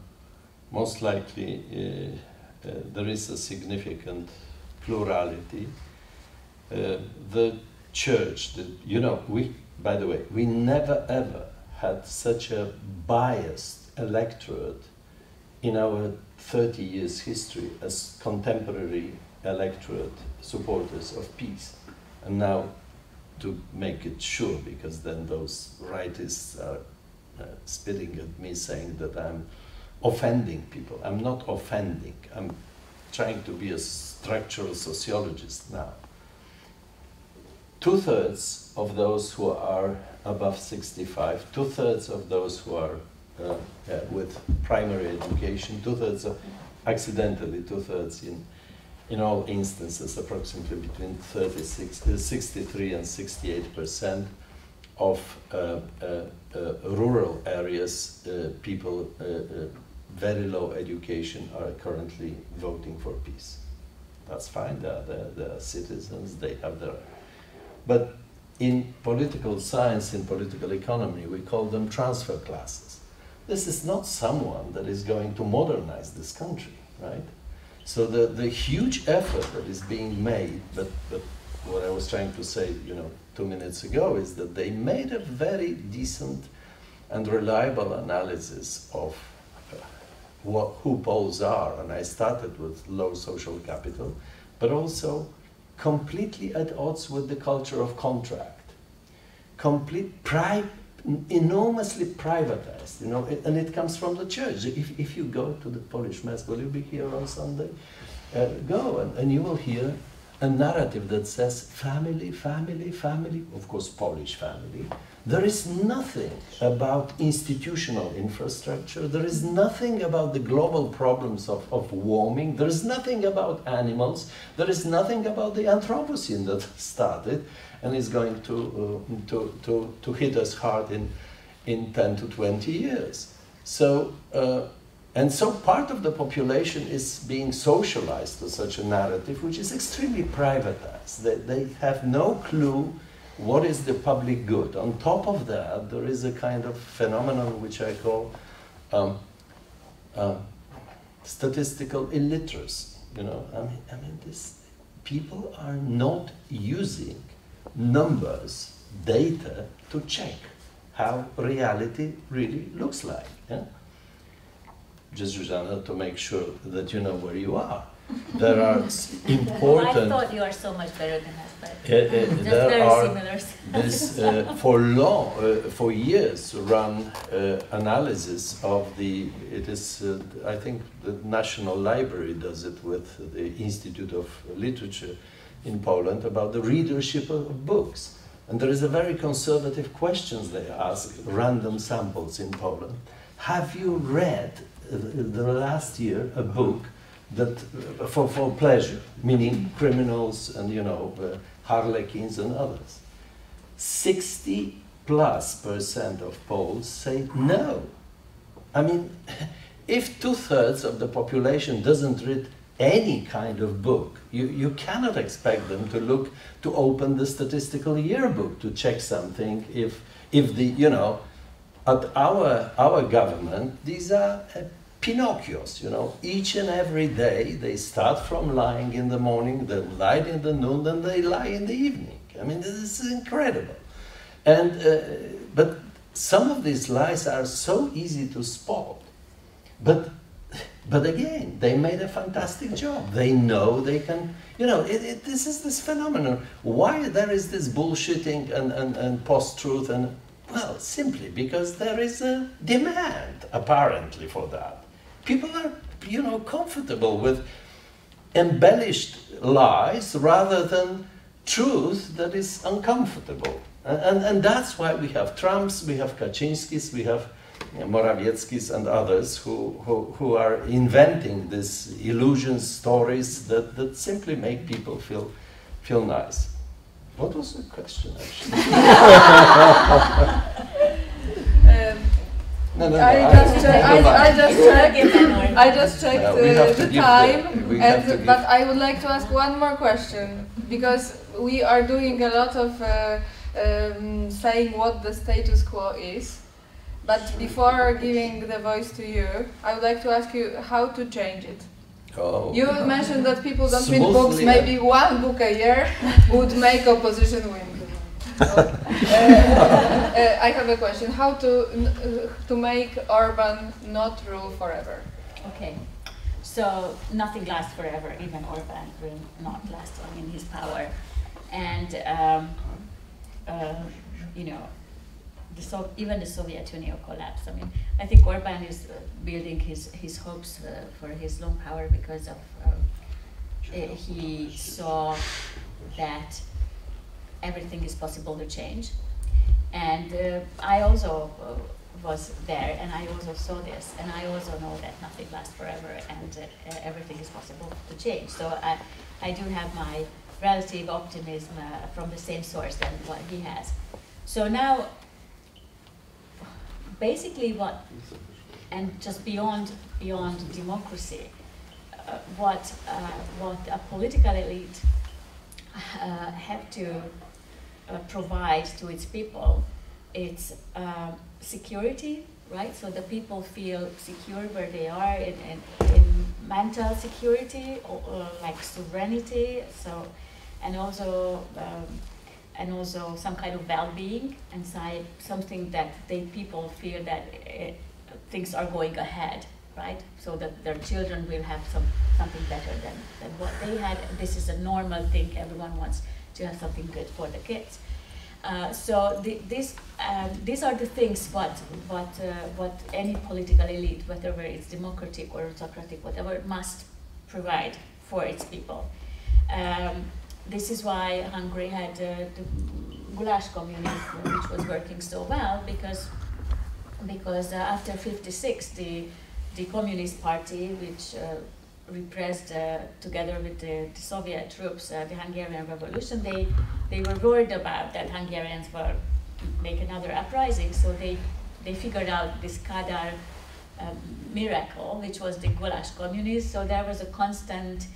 most likely there is a significant plurality. The church, by the way, we never ever had such a biased electorate in our 30 years history as contemporary electorate supporters of peace. And now, to make it sure, because then those rightists are spitting at me saying that I'm offending people. I'm not offending. I'm trying to be a structural sociologist now. 2/3 of those who are above 65, 2/3 of those who are with primary education, 2/3 of, accidentally 2/3 in all instances, approximately between 63 and 68% of rural areas, people very low education are currently voting for peace. That's fine, they're citizens, they have their... But in political science, in political economy, we call them transfer classes. This is not someone that is going to modernize this country, right? So the huge effort that is being made, but what I was trying to say, 2 minutes ago, is that they made a very decent and reliable analysis of who Poles are, and I started with low social capital, but also completely at odds with the culture of contract, enormously privatized, and it comes from the church. If you go to the Polish Mass, will you be here on Sunday? Go, and you will hear a narrative that says family, family, family, of course Polish family. There is nothing about institutional infrastructure, there is nothing about the global problems of warming, there is nothing about animals, there is nothing about the Anthropocene that started and is going to hit us hard in 10 to 20 years. So, and so part of the population is being socialized to such a narrative, which is extremely privatized. They have no clue what is the public good. On top of that, there is a kind of phenomenon which I call statistical illiteracy. I mean, people are not using numbers, data, to check how reality really looks like. Yeah? Just, Zsuzsanna, to make sure that you know where you are. There are important... I thought you are so much better than us, but just very similar. This, for years, run analysis of I think the National Library does it with the Institute of Literature in Poland, about the readership of books. And there is a very conservative questions they ask, random samples in Poland. Have you read the last year a book that for pleasure, meaning criminals and harlequins and others? 60+% of Poles say no. I mean, if 2/3 of the population doesn't read any kind of book, you cannot expect them to open the statistical yearbook to check something. If at our government, these are Pinocchios, each and every day they start from lying in the morning, they lie in the noon, then they lie in the evening. I mean, this is incredible. And but some of these lies are so easy to spot. But again, they made a fantastic job. They know they can, this is this phenomenon. Why there is this bullshitting and post-truth? And well, simply because there is a demand, apparently, for that. People are, comfortable with embellished lies rather than truth that is uncomfortable. And that's why we have Trumps, we have Kaczynskis, we have Morawieckis and others who are inventing these illusion stories that simply make people feel nice. What was the question, actually? No, I just checked the time, but I would like to ask one more question, because we are doing a lot of saying what the status quo is. But before giving the voice to you, I would like to ask you how to change it. Oh, you mentioned that people don't read books. Maybe one book a year would make opposition win. I have a question. How to make Orbán not rule forever? Okay, so nothing lasts forever. Even Orbán will not last long in his power, and you know, even the Soviet Union collapsed. I mean, I think Orbán is building his hopes for his long power because of he saw that everything is possible to change, and I also was there, and I also saw this, and I also know that nothing lasts forever, and everything is possible to change. So I do have my relative optimism from the same source than what he has. So now, basically, and just beyond democracy, what a political elite have to provide to its people, it's security, right? So the people feel secure where they are in mental security, or like sovereignty. So, and also some kind of well-being inside, something that people feel that things are going ahead, right? So that their children will have something better than what they had. This is a normal thing. Everyone wants to have something good for the kids. So these are the things what any political elite, whether it's democratic or autocratic, whatever, must provide for its people. This is why Hungary had the goulash communism, which was working so well, because after '56 the Communist Party, which repressed together with the Soviet troops the Hungarian Revolution, they were worried about that Hungarians will make another uprising, so they figured out this Kadar miracle, which was the goulash communism. So there was a constant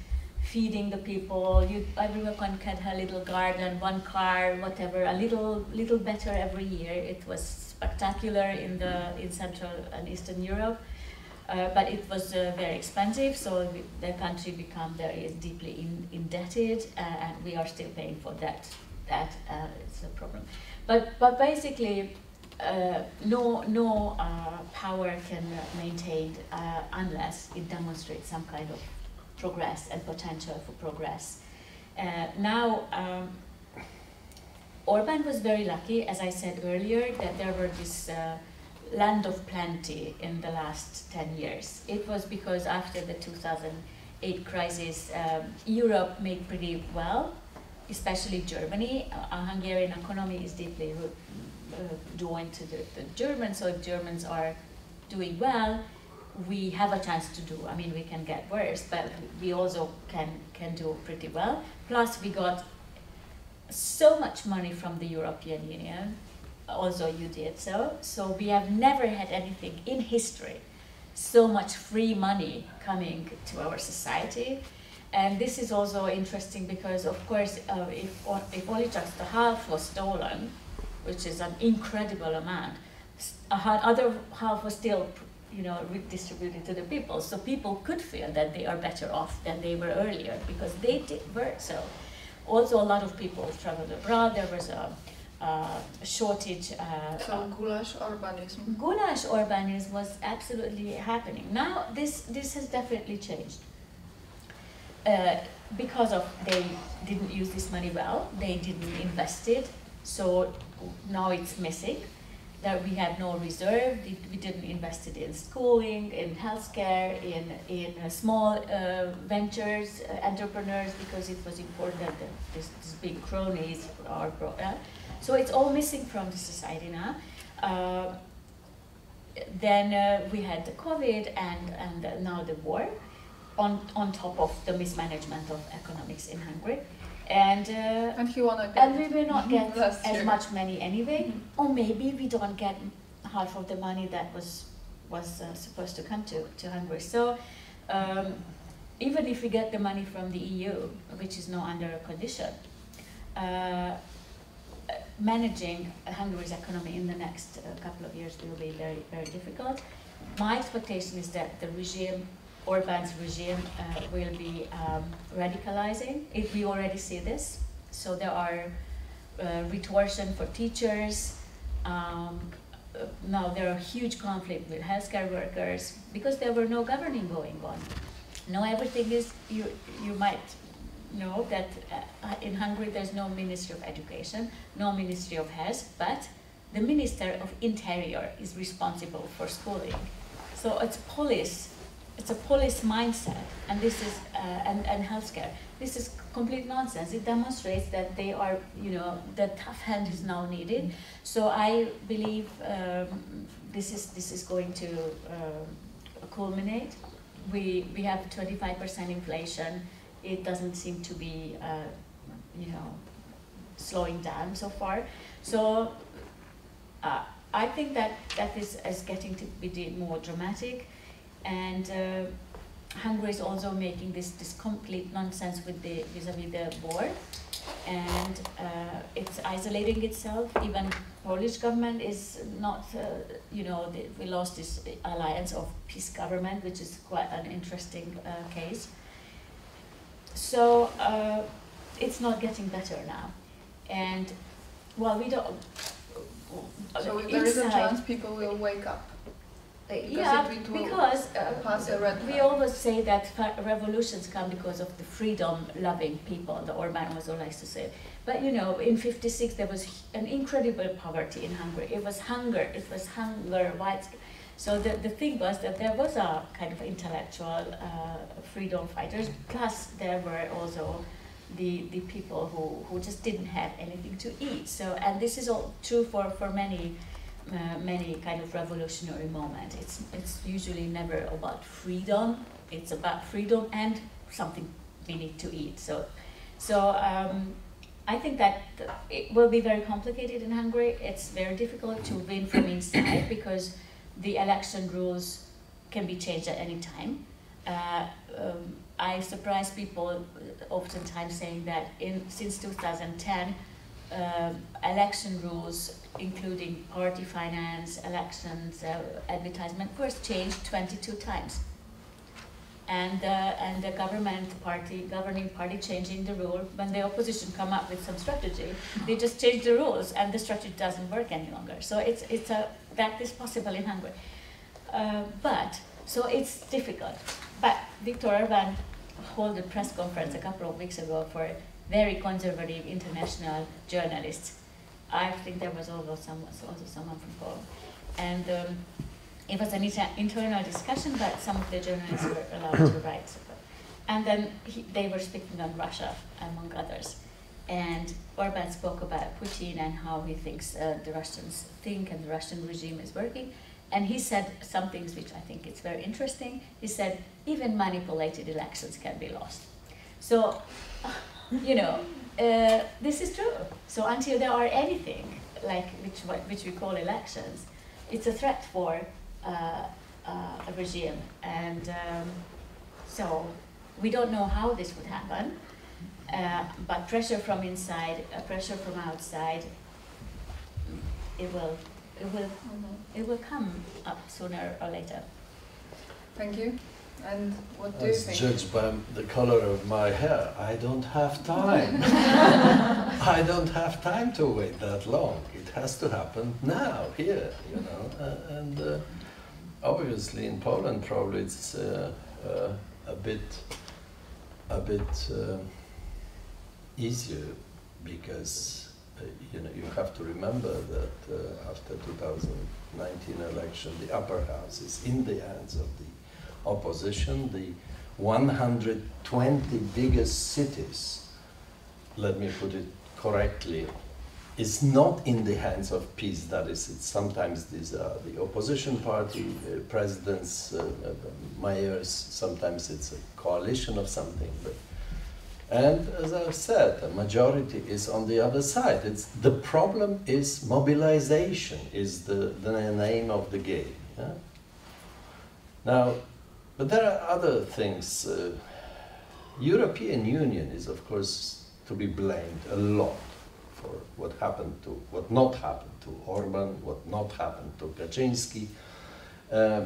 feeding the people. Everyone had a little garden, one car, whatever, a little better every year. It was spectacular in Central and Eastern Europe. But it was very expensive, so the country became very deeply indebted, and we are still paying for that. It's a problem. But basically, no power can maintain unless it demonstrates some kind of progress and potential for progress. Now, Orbán was very lucky, as I said earlier, that there were this land of plenty in the last 10 years. It was because after the 2008 crisis, Europe made pretty well, especially Germany. Hungarian economy is deeply joined to the Germans, so if Germans are doing well, we have a chance to do. I mean, we can get worse, but we also can do pretty well. Plus, we got so much money from the European Union. Also, you did so. So we have never had anything in history, so much free money coming to our society. And this is also interesting because, of course, if only just the half was stolen, which is an incredible amount, other half was still, redistributed to the people. So people could feel that they are better off than they were earlier because they were so. Also, a lot of people traveled abroad. There was a shortage. So goulash urbanism. Goulash urbanism was absolutely happening. Now this has definitely changed because of they didn't use this money well. They didn't invest it, so now it's missing. That we have no reserve. We didn't invest it in schooling, in healthcare, in small ventures, entrepreneurs, because it was important that these big cronies are brought up. So it's all missing from the society now. Then we had the COVID and now the war, on top of the mismanagement of economics in Hungary. And he wanna get, and we will not get as much money anyway, or maybe we don't get half of the money that was supposed to come to Hungary. So even if we get the money from the EU, which is now under a condition, managing Hungary's economy in the next couple of years will be very, very difficult. My expectation is that the regime, Orbán's regime, will be radicalizing. We already see this. So there are retortion for teachers. Now there are huge conflict with healthcare workers because there were no governing going on. Now everything is, you might know that in Hungary there's no Ministry of Education, no Ministry of Health, but the Minister of Interior is responsible for schooling. So it's a police mindset, and this is and healthcare. This is complete nonsense. It demonstrates that they are, the tough hand is now needed. So I believe this is going to culminate. We have 25% inflation. It doesn't seem to be, slowing down so far. So I think that is getting to be more dramatic, and Hungary is also making this complete nonsense with vis-a-vis the war, and it's isolating itself. Even Polish government is not, we lost this alliance of peace government, which is quite an interesting case. So it's not getting better now, and well, we don't. So there is a chance people will wake up. Yeah, because we always say that revolutions come because of the freedom-loving people, the Orbán also likes to say. But in '56 there was an incredible poverty in Hungary. It was hunger, widespread. So the thing was that there was a kind of intellectual freedom fighters, plus there were also the people who just didn't have anything to eat. So, and this is all true for many kind of revolutionary moments. It's usually never about freedom. It's about freedom and something we need to eat. So I think that it will be very complicated in Hungary. It's very difficult to win from inside because the election rules can be changed at any time. I surprise people oftentimes saying that since 2010, election rules, including party finance, elections, advertisement, first changed 22 times. And the governing party changing the rule, when the opposition come up with some strategy, they just change the rules and the strategy doesn't work any longer. So that is possible in Hungary. So it's difficult. But Viktor Orbán held a press conference a couple of weeks ago for very conservative international journalists. I think there was also someone from Poland. And it was an internal discussion, but some of the journalists were allowed to write. And then they were speaking on Russia, among others. And Orbán spoke about Putin and how he thinks the Russians think and the Russian regime is working. And he said some things which I think it's very interesting. He said, even manipulated elections can be lost. So, this is true. So until there are anything, like which we call elections, it's a threat for a regime. And so we don't know how this would happen, but pressure from inside, pressure from outside, it will come up sooner or later. Thank you. And what do you think? Judged by the color of my hair, I don't have time. I don't have time to wait that long. It has to happen now, here, and obviously in Poland probably it's a bit easier because you have to remember that after 2019 election, the upper house is in the hands of the opposition. The 120 biggest cities, let me put it correctly, is not in the hands of peace. That is, sometimes these are the opposition party presidents, mayors, sometimes it's a coalition of something. And as I've said, the majority is on the other side. The problem is mobilization, is the name of the game. Yeah? Now, but there are other things. European Union is, of course, to be blamed a lot for what not happened to Orbán, what not happened to Kaczynski,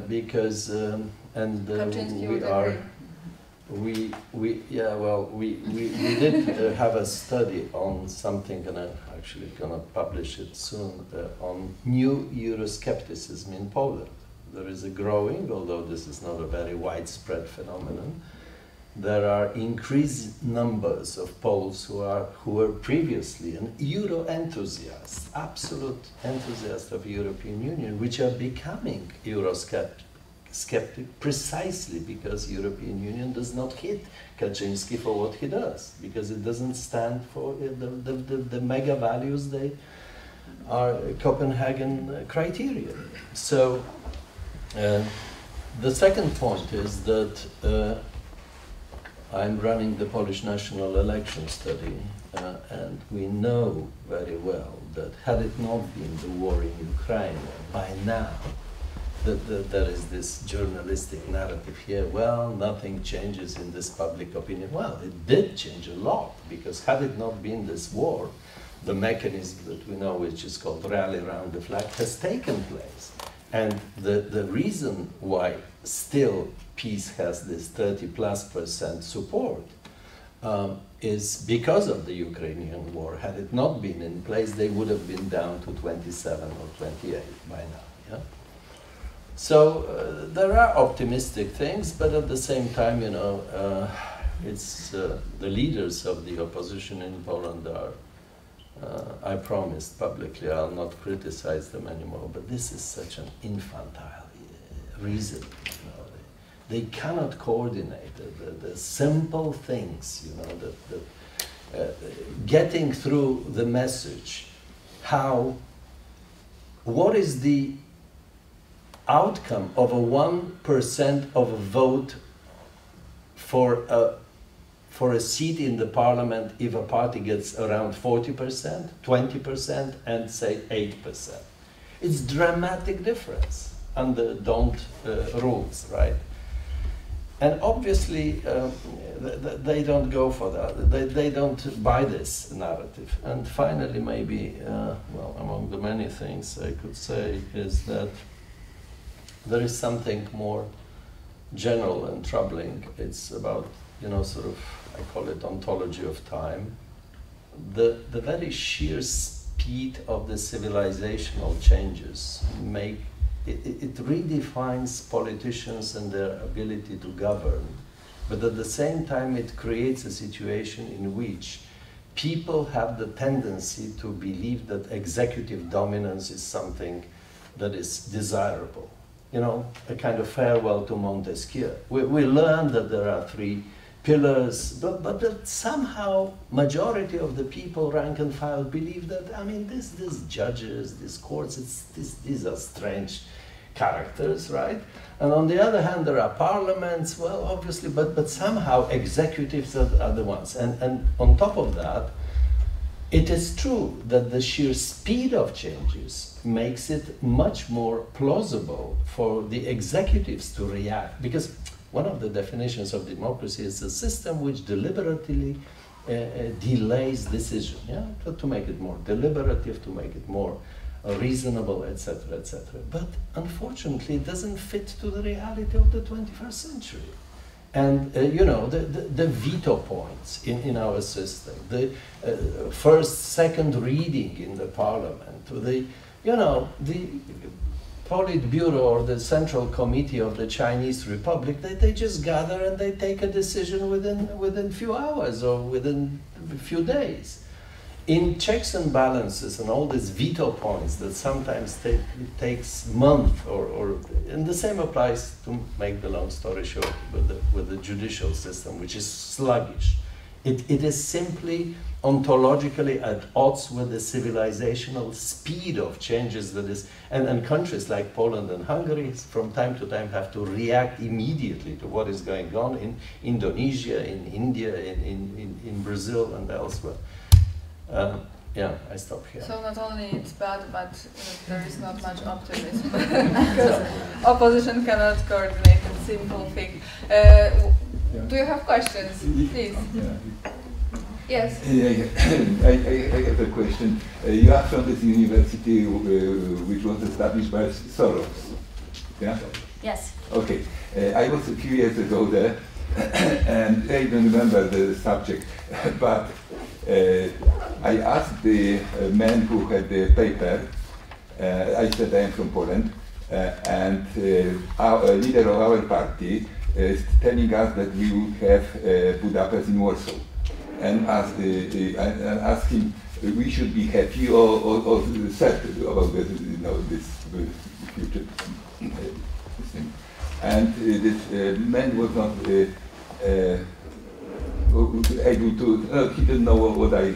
because we are. We did have a study on something, and I'm actually going to publish it soon, on new Euroscepticism in Poland. There is a growing, although this is not a very widespread phenomenon, there are increased numbers of Poles who were previously an Euro enthusiast, absolute enthusiast of European Union, which are becoming Eurosceptic precisely because European Union does not hit Kaczynski for what he does, because it doesn't stand for the mega values they are Copenhagen criteria. So the second point is that I'm running the Polish National Election Study, and we know very well that had it not been the war in Ukraine, by now there is this journalistic narrative here, well, nothing changes in this public opinion. Well, it did change a lot, because had it not been this war, the mechanism that we know, which is called rally around the flag, has taken place. And the reason why still peace has this 30+% support is because of the Ukrainian war. Had it not been in place, they would have been down to 27 or 28 by now. Yeah? So there are optimistic things, but at the same time, you know, it's the leaders of the opposition in Poland are. I promised publicly I'll not criticize them anymore, but this is such an infantile reason. You know, they cannot coordinate the simple things. You know, that getting through the message. What is the outcome of a 1% of a vote for a seat in the parliament if a party gets around 40%, 20%, and say 8%. It's dramatic difference under don't rules, right? And obviously they don't go for that. They don't buy this narrative. And finally, maybe, well, among the many things I could say is that there is something more general and troubling. It's about, you know, sort of, I call it ontology of time. The very sheer speed of the civilizational changes it redefines politicians and their ability to govern, but at the same time it creates a situation in which people have the tendency to believe that executive dominance is something that is desirable. You know, a kind of farewell to Montesquieu. We learned that there are 3 pillars, but that somehow majority of the people, rank and file, believe that, I mean, these judges, these courts, these are strange characters, right? And on the other hand, there are parliaments, well, obviously, but somehow executives are the ones. And on top of that, it is true that the sheer speed of changes makes it much more plausible for the executives to react, because one of the definitions of democracy is a system which deliberately delays decision, yeah? To make it more deliberative, to make it more reasonable, etc., etc. But unfortunately, it doesn't fit to the reality of the 21st century. And you know, the veto points in our system, the first, second reading in the parliament, the Politburo or the Central Committee of the Chinese Republic, they just gather and they take a decision within a few hours or within a few days. In checks and balances and all these veto points that sometimes takes months, and the same applies, to make the long story short, with the judicial system, which is sluggish. It is simply ontologically at odds with the civilizational speed of changes that is, and countries like Poland and Hungary from time to time have to react immediately to what is going on in Indonesia, in India, in Brazil and elsewhere. Yeah, I stop here. So not only it's bad, but there is not much optimism because opposition cannot coordinate a simple thing. Do you have questions, please? Yes. I have a question. You have founded a university which was established by Soros. Yeah. Yes. Okay. I was a few years ago there, and I don't remember the subject, but I asked the man who had the paper, I said I am from Poland, and our leader of our party is telling us that we will have Budapest in Warsaw, and asked him we should be happy or sad about this, this future thing. And this man was not able to, he didn't know what I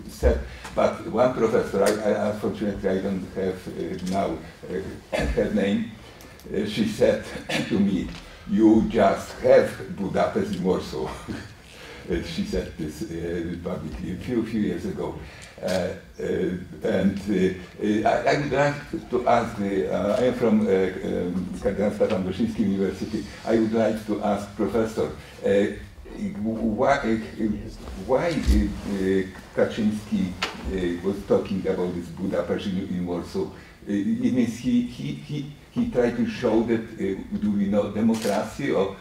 said, but one professor, unfortunately I don't have now her name, she said to me, "You just have Budapest in Warsaw." She said this publicly a few years ago. I would like to ask, I am from University, I would like to ask Professor, why Kaczynski was talking about this Budapest in Warsaw? It means he tried to show that, do we know democracy, or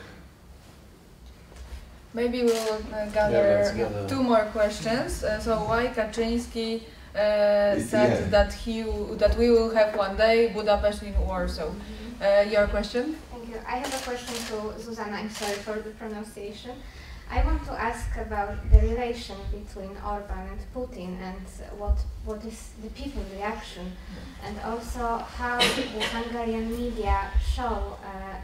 maybe we will gather two more questions. So why Kaczynski said that we will have one day Budapest in Warsaw? Your question? Thank you. I have a question to Zsuzsanna. I'm sorry for the pronunciation. I want to ask about the relation between Orbán and Putin, and what is the people's reaction, and also how the Hungarian media show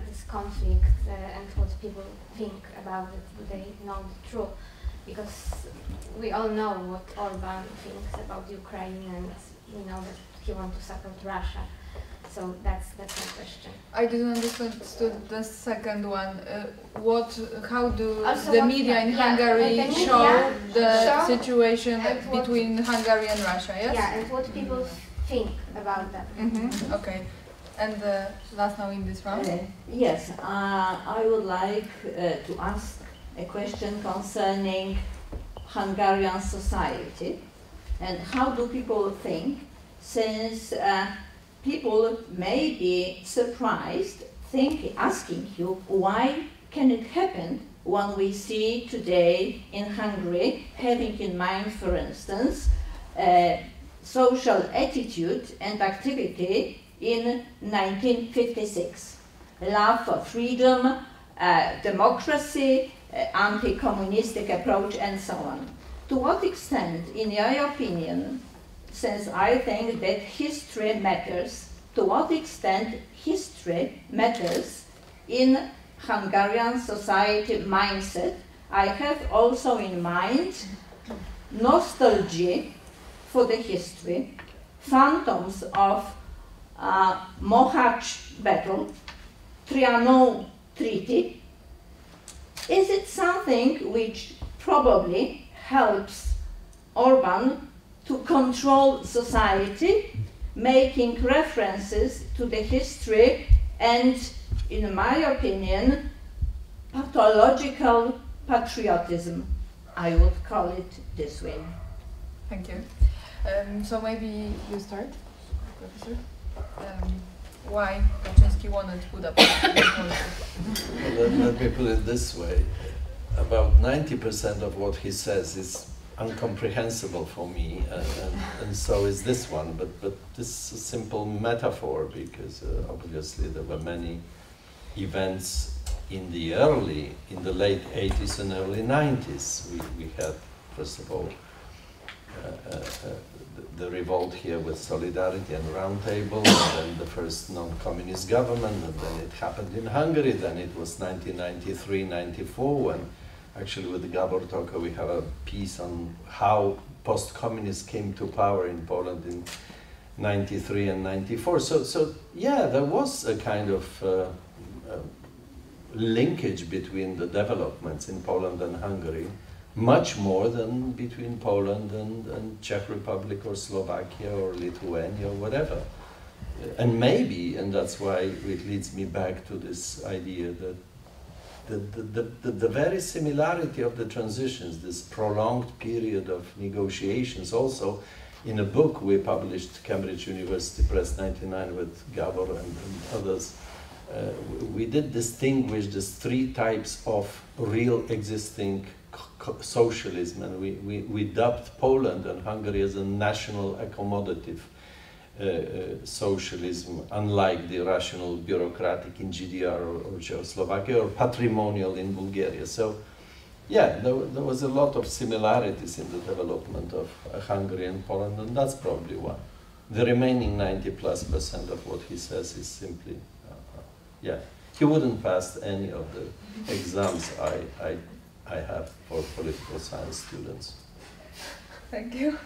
this conflict and what people think about it. Do they know the truth? Because we all know what Orbán thinks about Ukraine, and we know that he wants to support Russia. So that's my question. I didn't understand the second one. How do Also the media in Hungary show the situation and between Hungary and Russia? Yes. Yeah, and what people think about that. Okay. And last now in this round. Yes, I would like to ask a question concerning Hungarian society and how do people think, since people may be surprised, asking you why can it happen when we see today in Hungary, having in mind, for instance, social attitude and activity in 1956. Love for freedom, democracy, anti-communistic approach, and so on. To what extent, in your opinion, since I think that history matters, to what extent history matters in Hungarian society mindset? I have also in mind nostalgia for the history, phantoms of Mohács battle, Trianon Treaty. Is it something which probably helps Orbán to control society, making references to the history and, in my opinion, pathological patriotism? I would call it this way. Thank you. So maybe you start, Professor. Why Kaczynski wanted Budapest? Let me put it this way. About 90% of what he says is incomprehensible for me, and so is this one, but this is a simple metaphor, because obviously there were many events in the late 80s and early 90s. We had, first of all, the revolt here with Solidarity and Roundtable, and then the first non-communist government, and then it happened in Hungary, then it was 1993-94 when actually with Gabor Toka we have a piece on how post-communists came to power in Poland in 93 and 94. So yeah, there was a kind of linkage between the developments in Poland and Hungary, much more than between Poland and Czech Republic or Slovakia or Lithuania or whatever. And maybe, and that's why it leads me back to this idea that the very similarity of the transitions, this prolonged period of negotiations, also in a book we published, Cambridge University Press 99 with Gabor and others, we did distinguish these three types of real existing socialism, and we dubbed Poland and Hungary as a national accommodative socialism, unlike the rational bureaucratic in GDR or Czechoslovakia, or patrimonial in Bulgaria. So, yeah, there was a lot of similarities in the development of Hungary and Poland, and that's probably why. The remaining 90+% of what he says is simply, yeah, he wouldn't pass any of the exams I have for political science students. Thank you.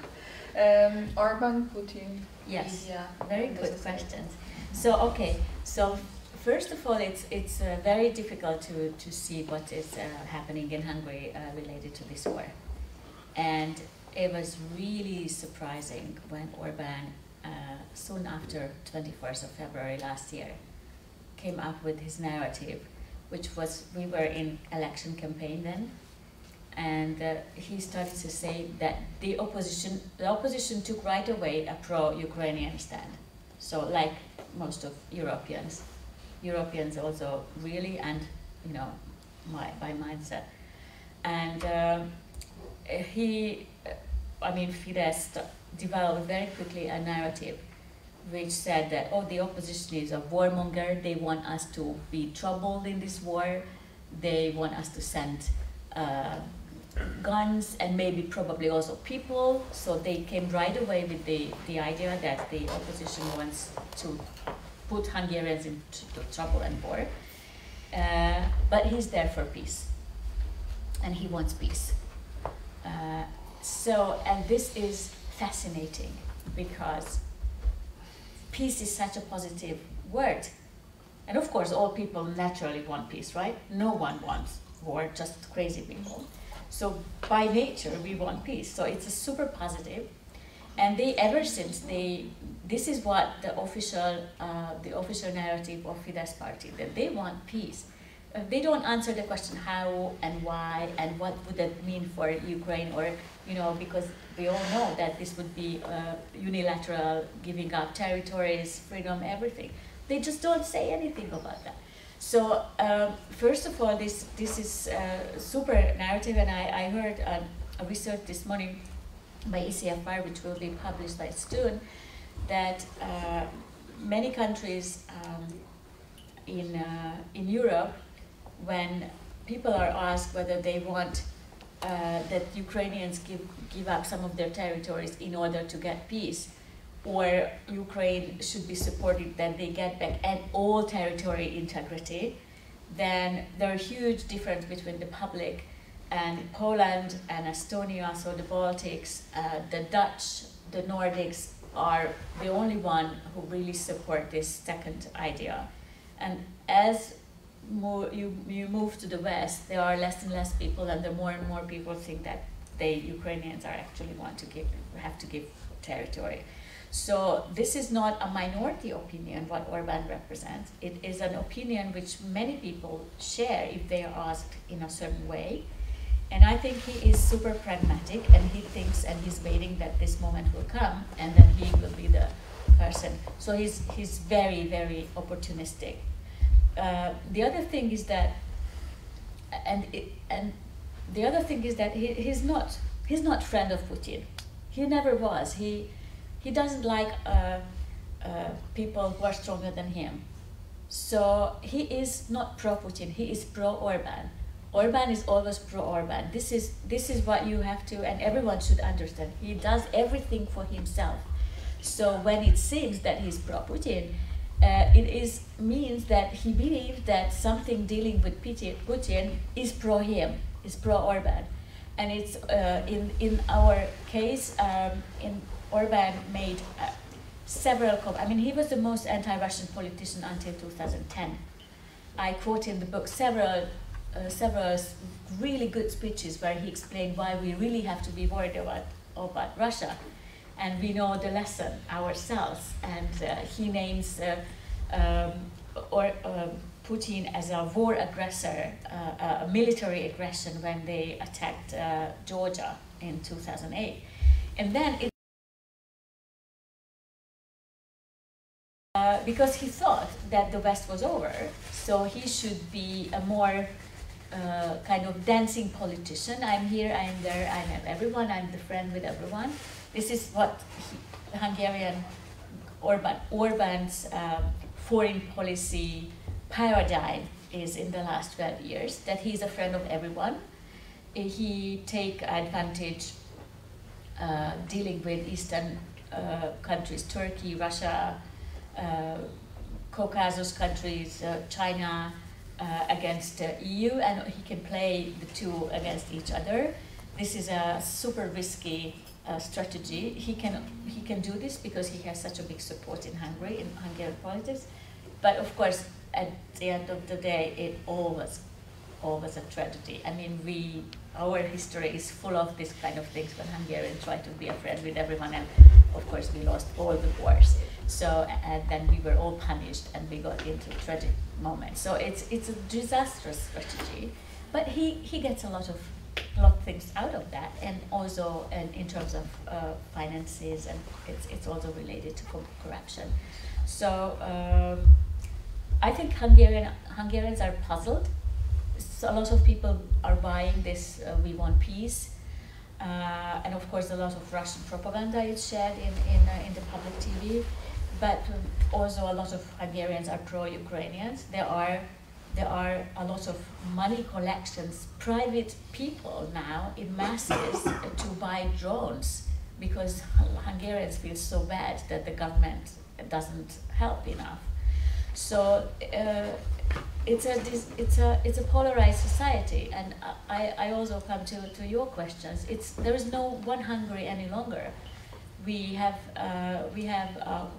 Orbán, Putin. Yes, India, very and good this is- questions. So, okay, so first of all, it's very difficult to see what is happening in Hungary related to this war. And it was really surprising when Orbán, soon after 21st of February last year, came up with his narrative, which was, we were in election campaign then, and he started to say that the opposition took right away a pro-Ukrainian stand. So like most of Europeans also really, and you know, by mindset. And Fidesz developed very quickly a narrative which said that, oh, the opposition is a warmonger, they want us to be troubled in this war, they want us to send guns and maybe probably also people, so they came right away with the idea that the opposition wants to put Hungarians into trouble and war. But he's there for peace, and he wants peace. And this is fascinating because peace is such a positive word. And of course, all people naturally want peace, right? No one wants war, just crazy people. So by nature, we want peace. So it's a super positive. And ever since this is what the official narrative of Fidesz party, that they want peace. They don't answer the question how and why and what would that mean for Ukraine, or, you know, because we all know that this would be unilateral, giving up territories, freedom, everything. They just don't say anything about that. So first of all, this is super narrative, and I heard a research this morning by ECFR, which will be published by soon, that many countries in Europe, when people are asked whether they want that Ukrainians give up some of their territories in order to get peace, or Ukraine should be supported that they get back and all territory integrity, then there are huge difference between the public and Poland and Estonia, so the Baltics, the Dutch, the Nordics are the only one who really support this second idea. And as you move to the West, there are less and less people, and the more and more people think that Ukrainians are actually have to give territory. So this is not a minority opinion, what Orbán represents. It is an opinion which many people share if they are asked in a certain way. And I think he is super pragmatic, and he thinks and he's waiting that this moment will come, and then he will be the person. So he's very, very opportunistic. The other thing is that, he's not friend of Putin. He never was. He doesn't like people who are stronger than him. So he is not pro-Putin, he is pro-Orbán. Orbán is always pro-Orbán. This is what you have to, and everyone should understand. He does everything for himself. So when it seems that he's pro-Putin, means that he believes that something dealing with Putin is pro-him, is pro-Orbán. And it's in our case, Orbán made several he was the most anti-Russian politician until 2010. I quote in the book several really good speeches where he explained why we really have to be worried about Russia, and we know the lesson ourselves. And he names Putin as a war aggressor, a military aggression when they attacked Georgia in 2008, and then because he thought that the West was over, so he should be a more kind of dancing politician. I'm here, I'm there, I'm everyone, I'm the friend with everyone. This is what Hungarian Orbán's foreign policy paradigm is in the last 12 years, that he's a friend of everyone. He take advantage dealing with Eastern countries, Turkey, Russia, Caucasus countries, China, against EU, and he can play the two against each other. This is a super risky strategy. He can do this because he has such a big support in Hungary, in Hungarian politics. But of course, at the end of the day, it always a tragedy. I mean, our history is full of this kind of things when Hungarians try to be a friend with everyone, and of course we lost all the wars. So, and then we were all punished and we got into tragic moments. So it's a disastrous strategy, but he gets a lot of things out of that, and also in terms of finances, and it's also related to corruption. So I think Hungarians are puzzled. So a lot of people are buying this "we want peace," and of course a lot of Russian propaganda is shared in the public TV. But also a lot of Hungarians are pro-Ukrainians. There are a lot of money collections, private people now in masses to buy drones, because Hungarians feel so bad that the government doesn't help enough. So it's a polarized society, and I also come to your questions. There is no one Hungary any longer. We have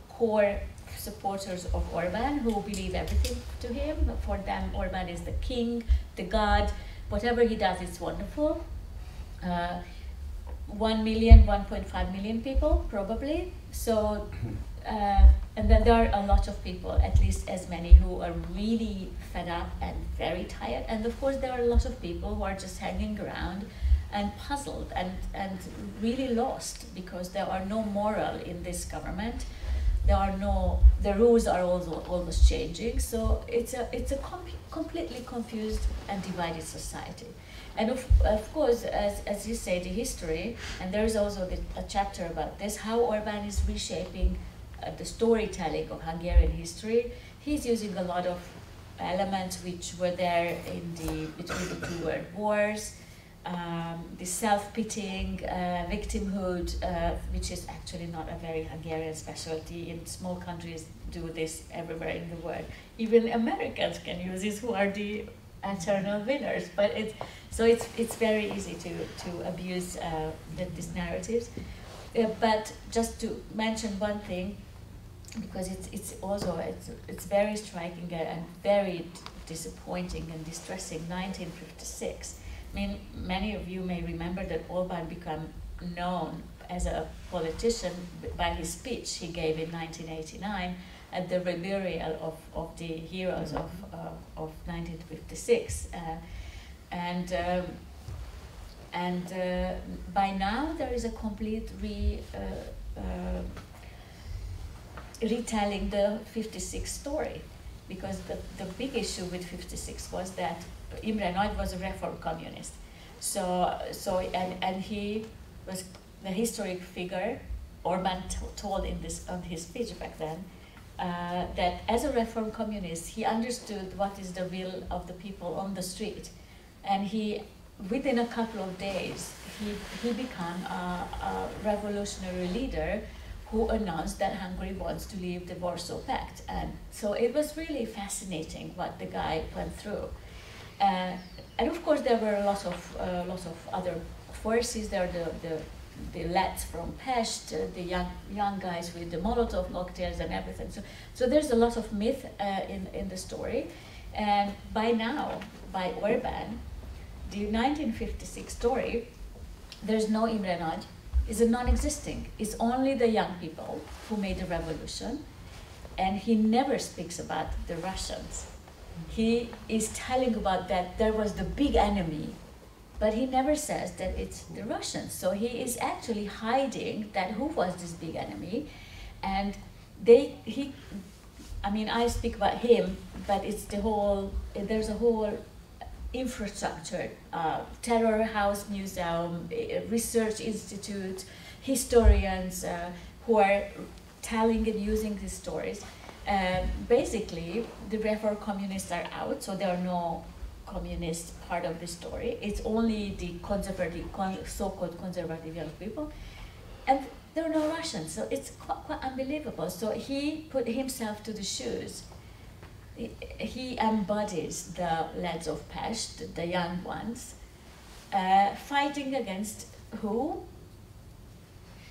core supporters of Orbán who believe everything to him. For them, Orbán is the king, the god. Whatever he does, it's wonderful. 1 million, 1.5 million people, probably. So, and then there are a lot of people, at least as many, who are really fed up and very tired. And of course, there are a lot of people who are just hanging around and puzzled and really lost, because there are no moral in this government. The rules are also always changing. So it's a completely confused and divided society. And of course, as you say, the history, and there is also a chapter about this, how Orbán is reshaping the storytelling of Hungarian history. He's using a lot of elements which were there between the two world wars. The self-pitying, victimhood, which is actually not a very Hungarian specialty. In small countries do this everywhere in the world. Even Americans can use this, who are the eternal winners. But it's very easy to abuse these narratives. But just to mention one thing, because it's very striking and very disappointing and distressing. 1956. I mean, many of you may remember that Orbán became known as a politician by his speech he gave in 1989 at the memorial of the heroes of 1956. By now there is a complete retelling the 56 story, because the big issue with 56 was that Imre Nagy was a reform communist. And he was the historic figure. Orbán told on his speech back then that as a reform communist, he understood what is the will of the people on the street, and within a couple of days he became a revolutionary leader who announced that Hungary wants to leave the Warsaw Pact. And so it was really fascinating what the guy went through. And of course there were a lot of other forces. There are the lads from Pest, the young guys with the Molotov cocktails and everything. So there's a lot of myth in the story. And by now, by Orbán, the 1956 story, there's no Imre Nagy, is a non-existing. It's only the young people who made the revolution, and he never speaks about the Russians. He is telling about that there was the big enemy, but he never says that it's the Russians. So he is actually hiding that who was this big enemy, and I mean, I speak about him, but it's the whole, there's a whole infrastructure, terror house museum, research institute, historians who are telling and using these stories. Basically, the reform communists are out, so there are no communist part of the story. It's only the conservative, so-called conservative young people, and there are no Russians. So it's quite unbelievable. So he put himself to the shoes. He embodies the lads of Pest, the young ones, fighting against who?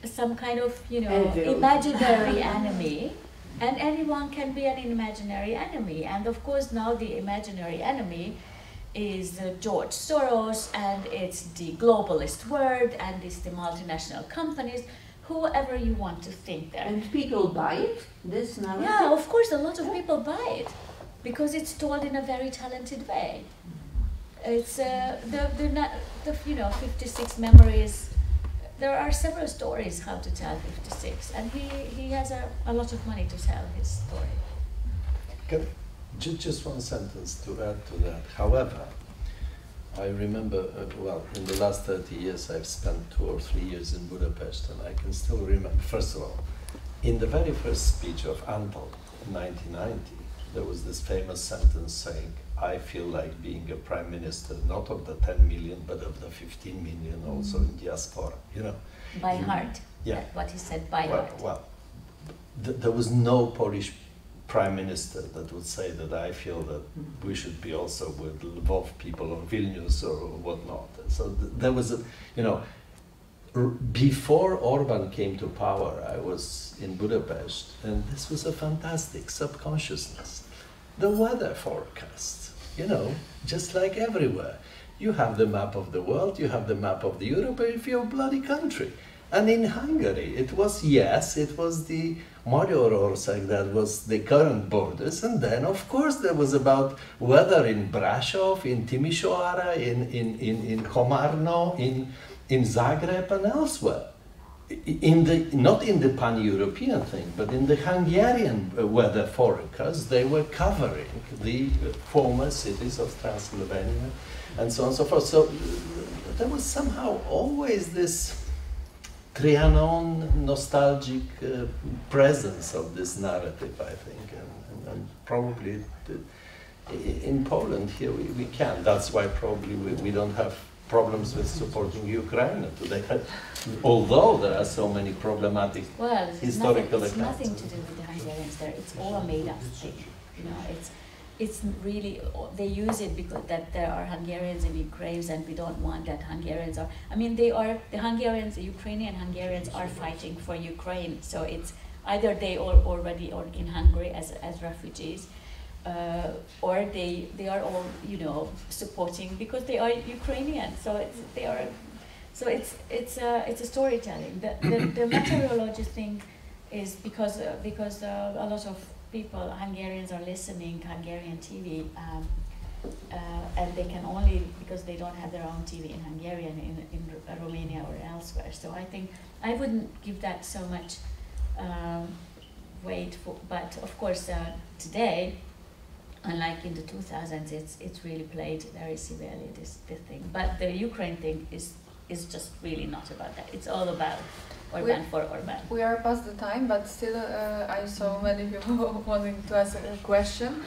Some kind of, imaginary enemy. And anyone can be an imaginary enemy. And of course now the imaginary enemy is George Soros, and it's the globalist world, and it's the multinational companies, whoever you want to think there. And people buy it, this narrative? Yeah, of course, a lot of people buy it, because it's told in a very talented way. It's the 56 memories. There are several stories how to tell 56, and he has a lot of money to tell his story. Okay. Just one sentence to add to that. However, I remember, in the last 30 years I've spent 2 or 3 years in Budapest, and I can still remember, first of all, in the very first speech of Antal in 1990, there was this famous sentence saying, I feel like being a prime minister, not of the 10 million, but of the 15 million also in diaspora, By heart. Yeah. That's what he said, by heart. Well, there was no Polish prime minister that would say that I feel that we should be also with Lvov people or Vilnius or whatnot. So there was before Orbán came to power, I was in Budapest, and this was a fantastic subconsciousness. The weather forecast, just like everywhere. You have the map of the world, you have the map of the Europe, if you're a bloody country. And in Hungary, it was the Magyarország that was the current borders, and then of course there was about weather in Brasov, in Timisoara, in Komarno, in Zagreb and elsewhere. Not in the pan-European thing, but in the Hungarian weather forecast, they were covering the former cities of Transylvania and so on and so forth. So there was somehow always this Trianon nostalgic presence of this narrative, I think, and probably in Poland here we can. That's why probably we don't have problems with supporting Ukraine today, although there are so many problematic historical accounts. It's nothing to do with the Hungarians there. It's all a made-up thing. It's really, they use it because that there are Hungarians in Ukraine, and we don't want that Hungarians are, the Hungarians, the Ukrainian Hungarians are fighting for Ukraine, so it's either they are already in Hungary as refugees, or they are all, supporting because they are Ukrainian, it's a storytelling. The meteorology thing is because a lot of people, Hungarians, are listening Hungarian TV, and they can only, because they don't have their own TV in Hungarian in Romania or elsewhere. So I think I wouldn't give that so much weight for, but of course today, unlike in the 2000s, it's really played very severely, this thing. But the Ukraine thing is just really not about that. It's all about Orbán for Orbán. We are past the time, but still I saw many people wanting to ask a question.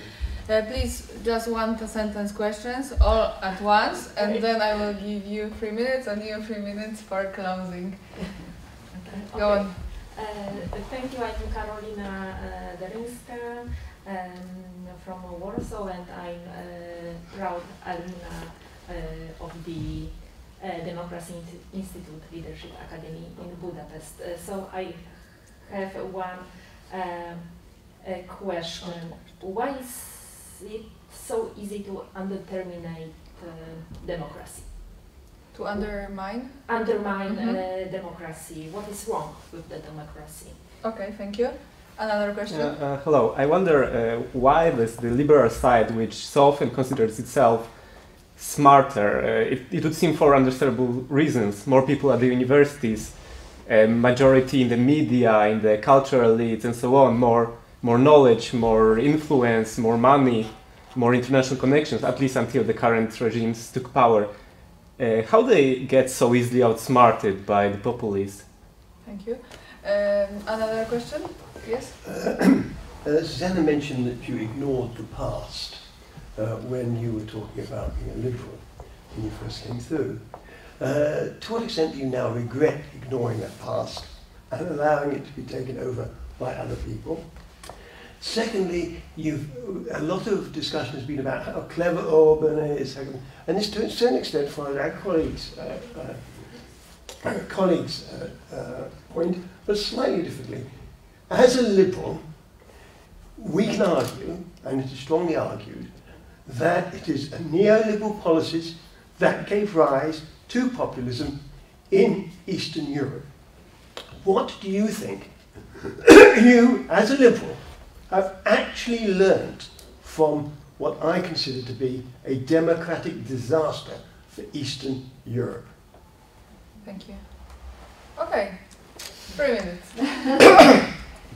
Please, just one sentence questions all at once, and then I will give you 3 minutes and you 3 minutes for closing. Okay. Go on. Thank you. I'm Karolina Derynska from Warsaw, and I'm proud alumna of the Democracy Institute Leadership Academy in Budapest. So I have one question. Why is it so easy to undermine democracy? To undermine? Undermine democracy. What is wrong with the democracy? Okay, thank you. Another question? Hello. I wonder why does the liberal side, which so often considers itself smarter, it would seem for understandable reasons, more people at the universities, majority in the media, in the cultural elites and so on, more more knowledge, more influence, more money, more international connections, at least until the current regimes took power. How they get so easily outsmarted by the populists? Thank you. Another question? Yes? Zsuzsanna mentioned that you ignored the past when you were talking about being a liberal when you first came through. To what extent do you now regret ignoring that past and allowing it to be taken over by other people? Secondly, a lot of discussion has been about how clever Orbán is, and this to a certain extent, for our colleagues' point, but slightly differently. As a liberal, we can argue, and it is strongly argued, that it is neoliberal policies that gave rise to populism in Eastern Europe. What do you think you, as a liberal, have actually learned from what I consider to be a democratic disaster for Eastern Europe? Thank you. Okay, 3 minutes.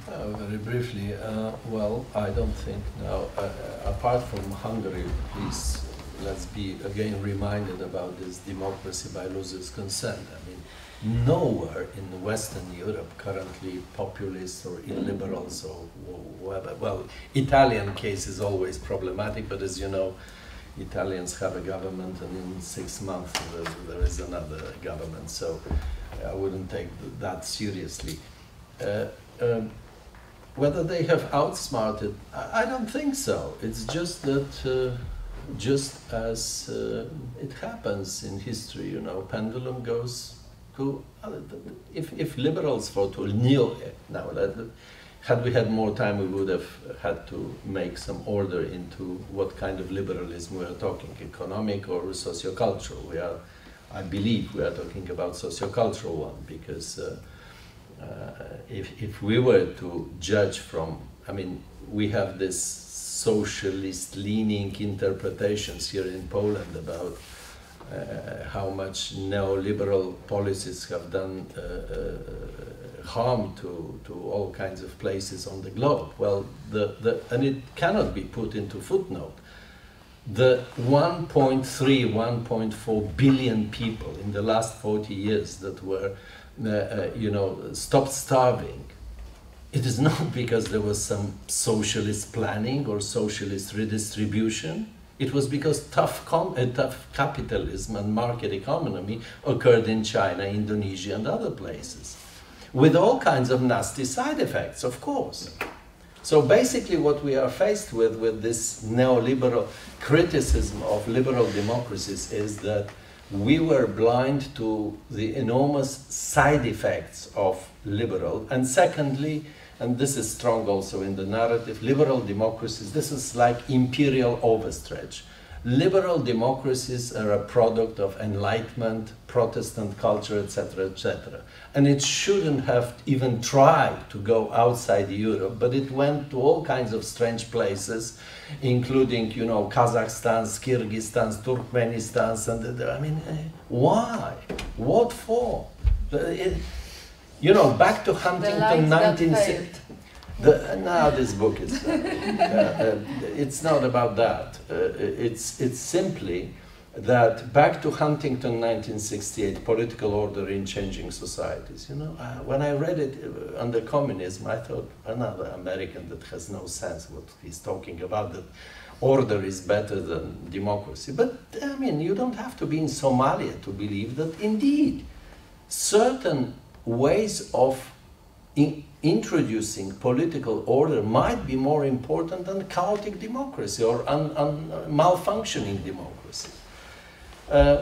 Very briefly, well, I don't think now, apart from Hungary, please, let's be again reminded about this democracy by losers' consent. I mean, nowhere in Western Europe currently populists or illiberals or whatever. Well, Italian case is always problematic, but as you know, Italians have a government and in 6 months there is another government, so I wouldn't take that seriously. Whether they have outsmarted, I don't think so. It's just that just as it happens in history, you know, pendulum goes to, if liberals vote to kneel now, had we had more time, we would have had to make some order into what kind of liberalism we are talking, economic or sociocultural. I believe we are talking about sociocultural one, because if we were to judge from, I mean, we have this socialist-leaning interpretations here in Poland about how much neoliberal policies have done harm to all kinds of places on the globe. Well, and it cannot be put into footnote. The 1.3, 1.4 billion people in the last 40 years that were, you know, stopped starving, it is not because there was some socialist planning or socialist redistribution. It was because tough capitalism and market economy occurred in China, Indonesia, and other places, with all kinds of nasty side effects, of course. So basically what we are faced with this neoliberal criticism of liberal democracies is that we were blind to the enormous side effects of liberal, and secondly, and this is strong also in the narrative, liberal democracies, this is like imperial overstretch. Liberal democracies are a product of Enlightenment, Protestant culture, etc., etc. And it shouldn't have even tried to go outside Europe, but it went to all kinds of strange places, including, you know, Kazakhstan, Kyrgyzstan, Turkmenistan, and I mean, why? What for? You know, back to Huntington, 1960. Now this book is, it's not about that. It's simply that back to Huntington, 1968, political order in changing societies. You know, when I read it under communism, I thought another American that has no sense what he's talking about, that order is better than democracy. But I mean, you don't have to be in Somalia to believe that indeed certain ways of introducing political order might be more important than chaotic democracy or malfunctioning democracy.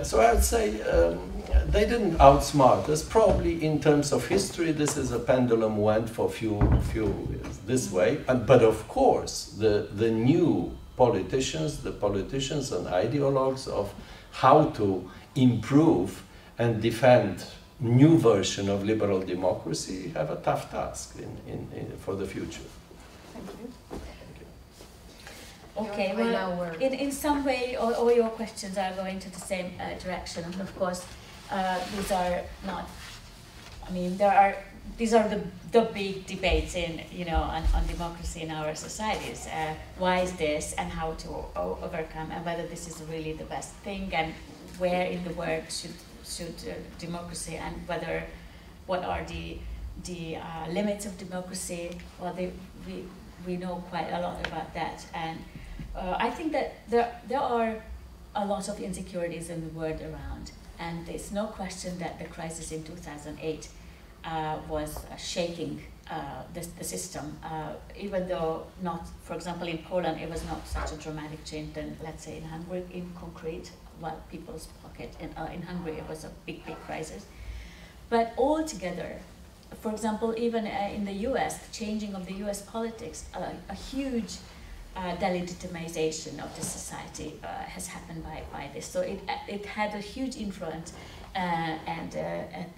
So I would say they didn't outsmart us. Probably in terms of history, this is a pendulum went for few years this way. But of course, the new politicians and ideologues of how to improve and defend new version of liberal democracy have a tough task for the future. Thank you. Okay, well, in some way, all your questions are going to the same direction. And of course, these are not, I mean, there are these are the big debates in, on democracy in our societies. Why is this, and how to overcome, and whether this is really the best thing, and where in the world should democracy, and what are the limits of democracy. Well, we know quite a lot about that, and I think that there are a lot of insecurities in the world around, and there's no question that the crisis in 2008 was shaking the system, even though not, for example, in Poland, it was not such a dramatic change than, let's say, in Hungary, in concrete, well, people's pocket. In Hungary, it was a big crisis. But altogether, for example, even in the US, the changing of the US politics, a huge delegitimization of the society has happened by this. So it had a huge influence, and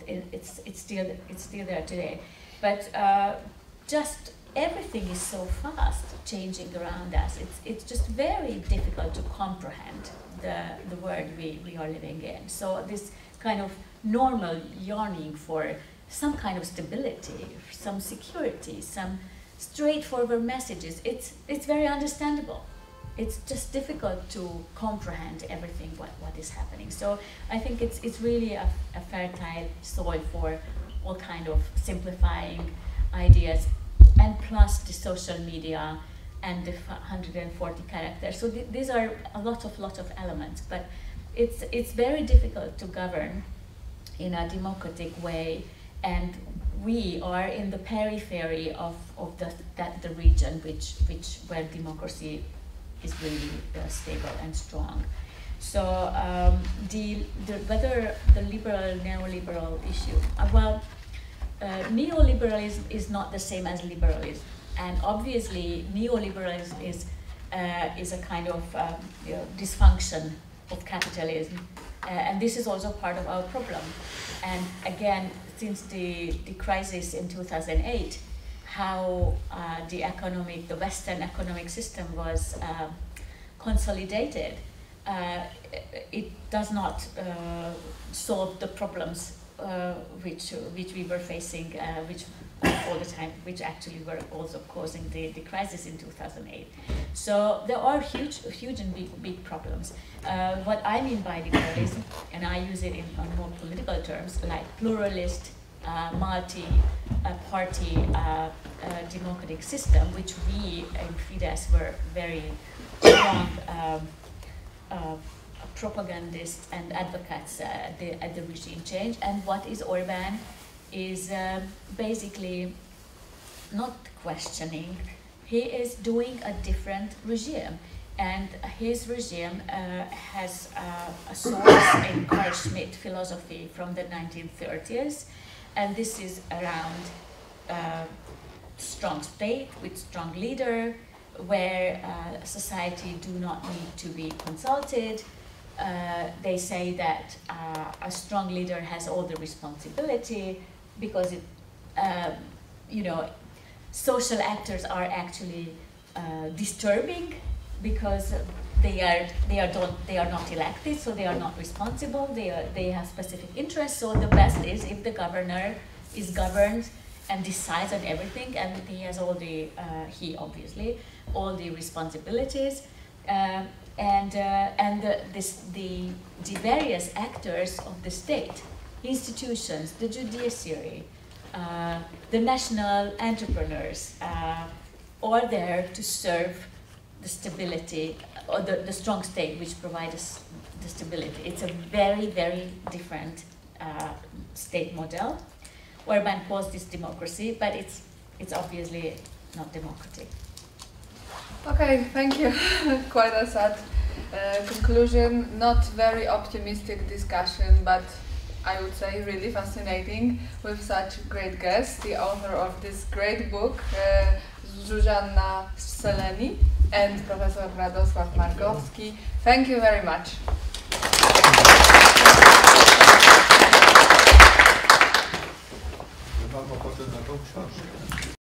it's still there today. But just everything is so fast changing around us. It's just very difficult to comprehend the world we are living in. So this kind of normal yearning for some kind of stability, some security, some straightforward messages, it's very understandable. It's just difficult to comprehend everything what is happening. So I think it's really a fertile soil for all kind of simplifying ideas, and plus the social media and the 140 characters. So these are a lot of elements, but it's very difficult to govern in a democratic way, and we are in the periphery of the region where democracy is really stable and strong. So whether the liberal neoliberal issue, neoliberalism is not the same as liberalism, and obviously neoliberalism is a kind of dysfunction of capitalism, and this is also part of our problem. And again, since the crisis in 2008, how the Western economic system was consolidated, it does not solve the problems which we were facing, which all the time, which actually were also causing the crisis in 2008. So there are huge and big problems. What I mean by liberalism, and I use it on more political terms, like pluralist, multi-party democratic system, which we in Fidesz were very strong propagandists and advocates at the regime change. And what is Orbán is basically not questioning. He is doing a different regime, and his regime has a source in Carl Schmitt philosophy from the 1930s, and this is around strong state with strong leader, where society do not need to be consulted. They say that a strong leader has all the responsibility, because social actors are actually disturbing, because they are not elected, so they are not responsible. They have specific interests. So the best is if the governor is governed and decides on everything, and he has the responsibilities. And the various actors of the state, institutions, the judiciary, the national entrepreneurs, are there to serve the stability, or the strong state which provides the stability. It's a very, very different state model. Orbán calls this democracy, but it's obviously not democratic. Okay, thank you. Quite a sad conclusion. Not very optimistic discussion, but I would say really fascinating with such great guests. The author of this great book, Zsuzsanna Szelényi, and Professor Radosław Markowski. Thank you very much. Mam ochotę na tą książkę.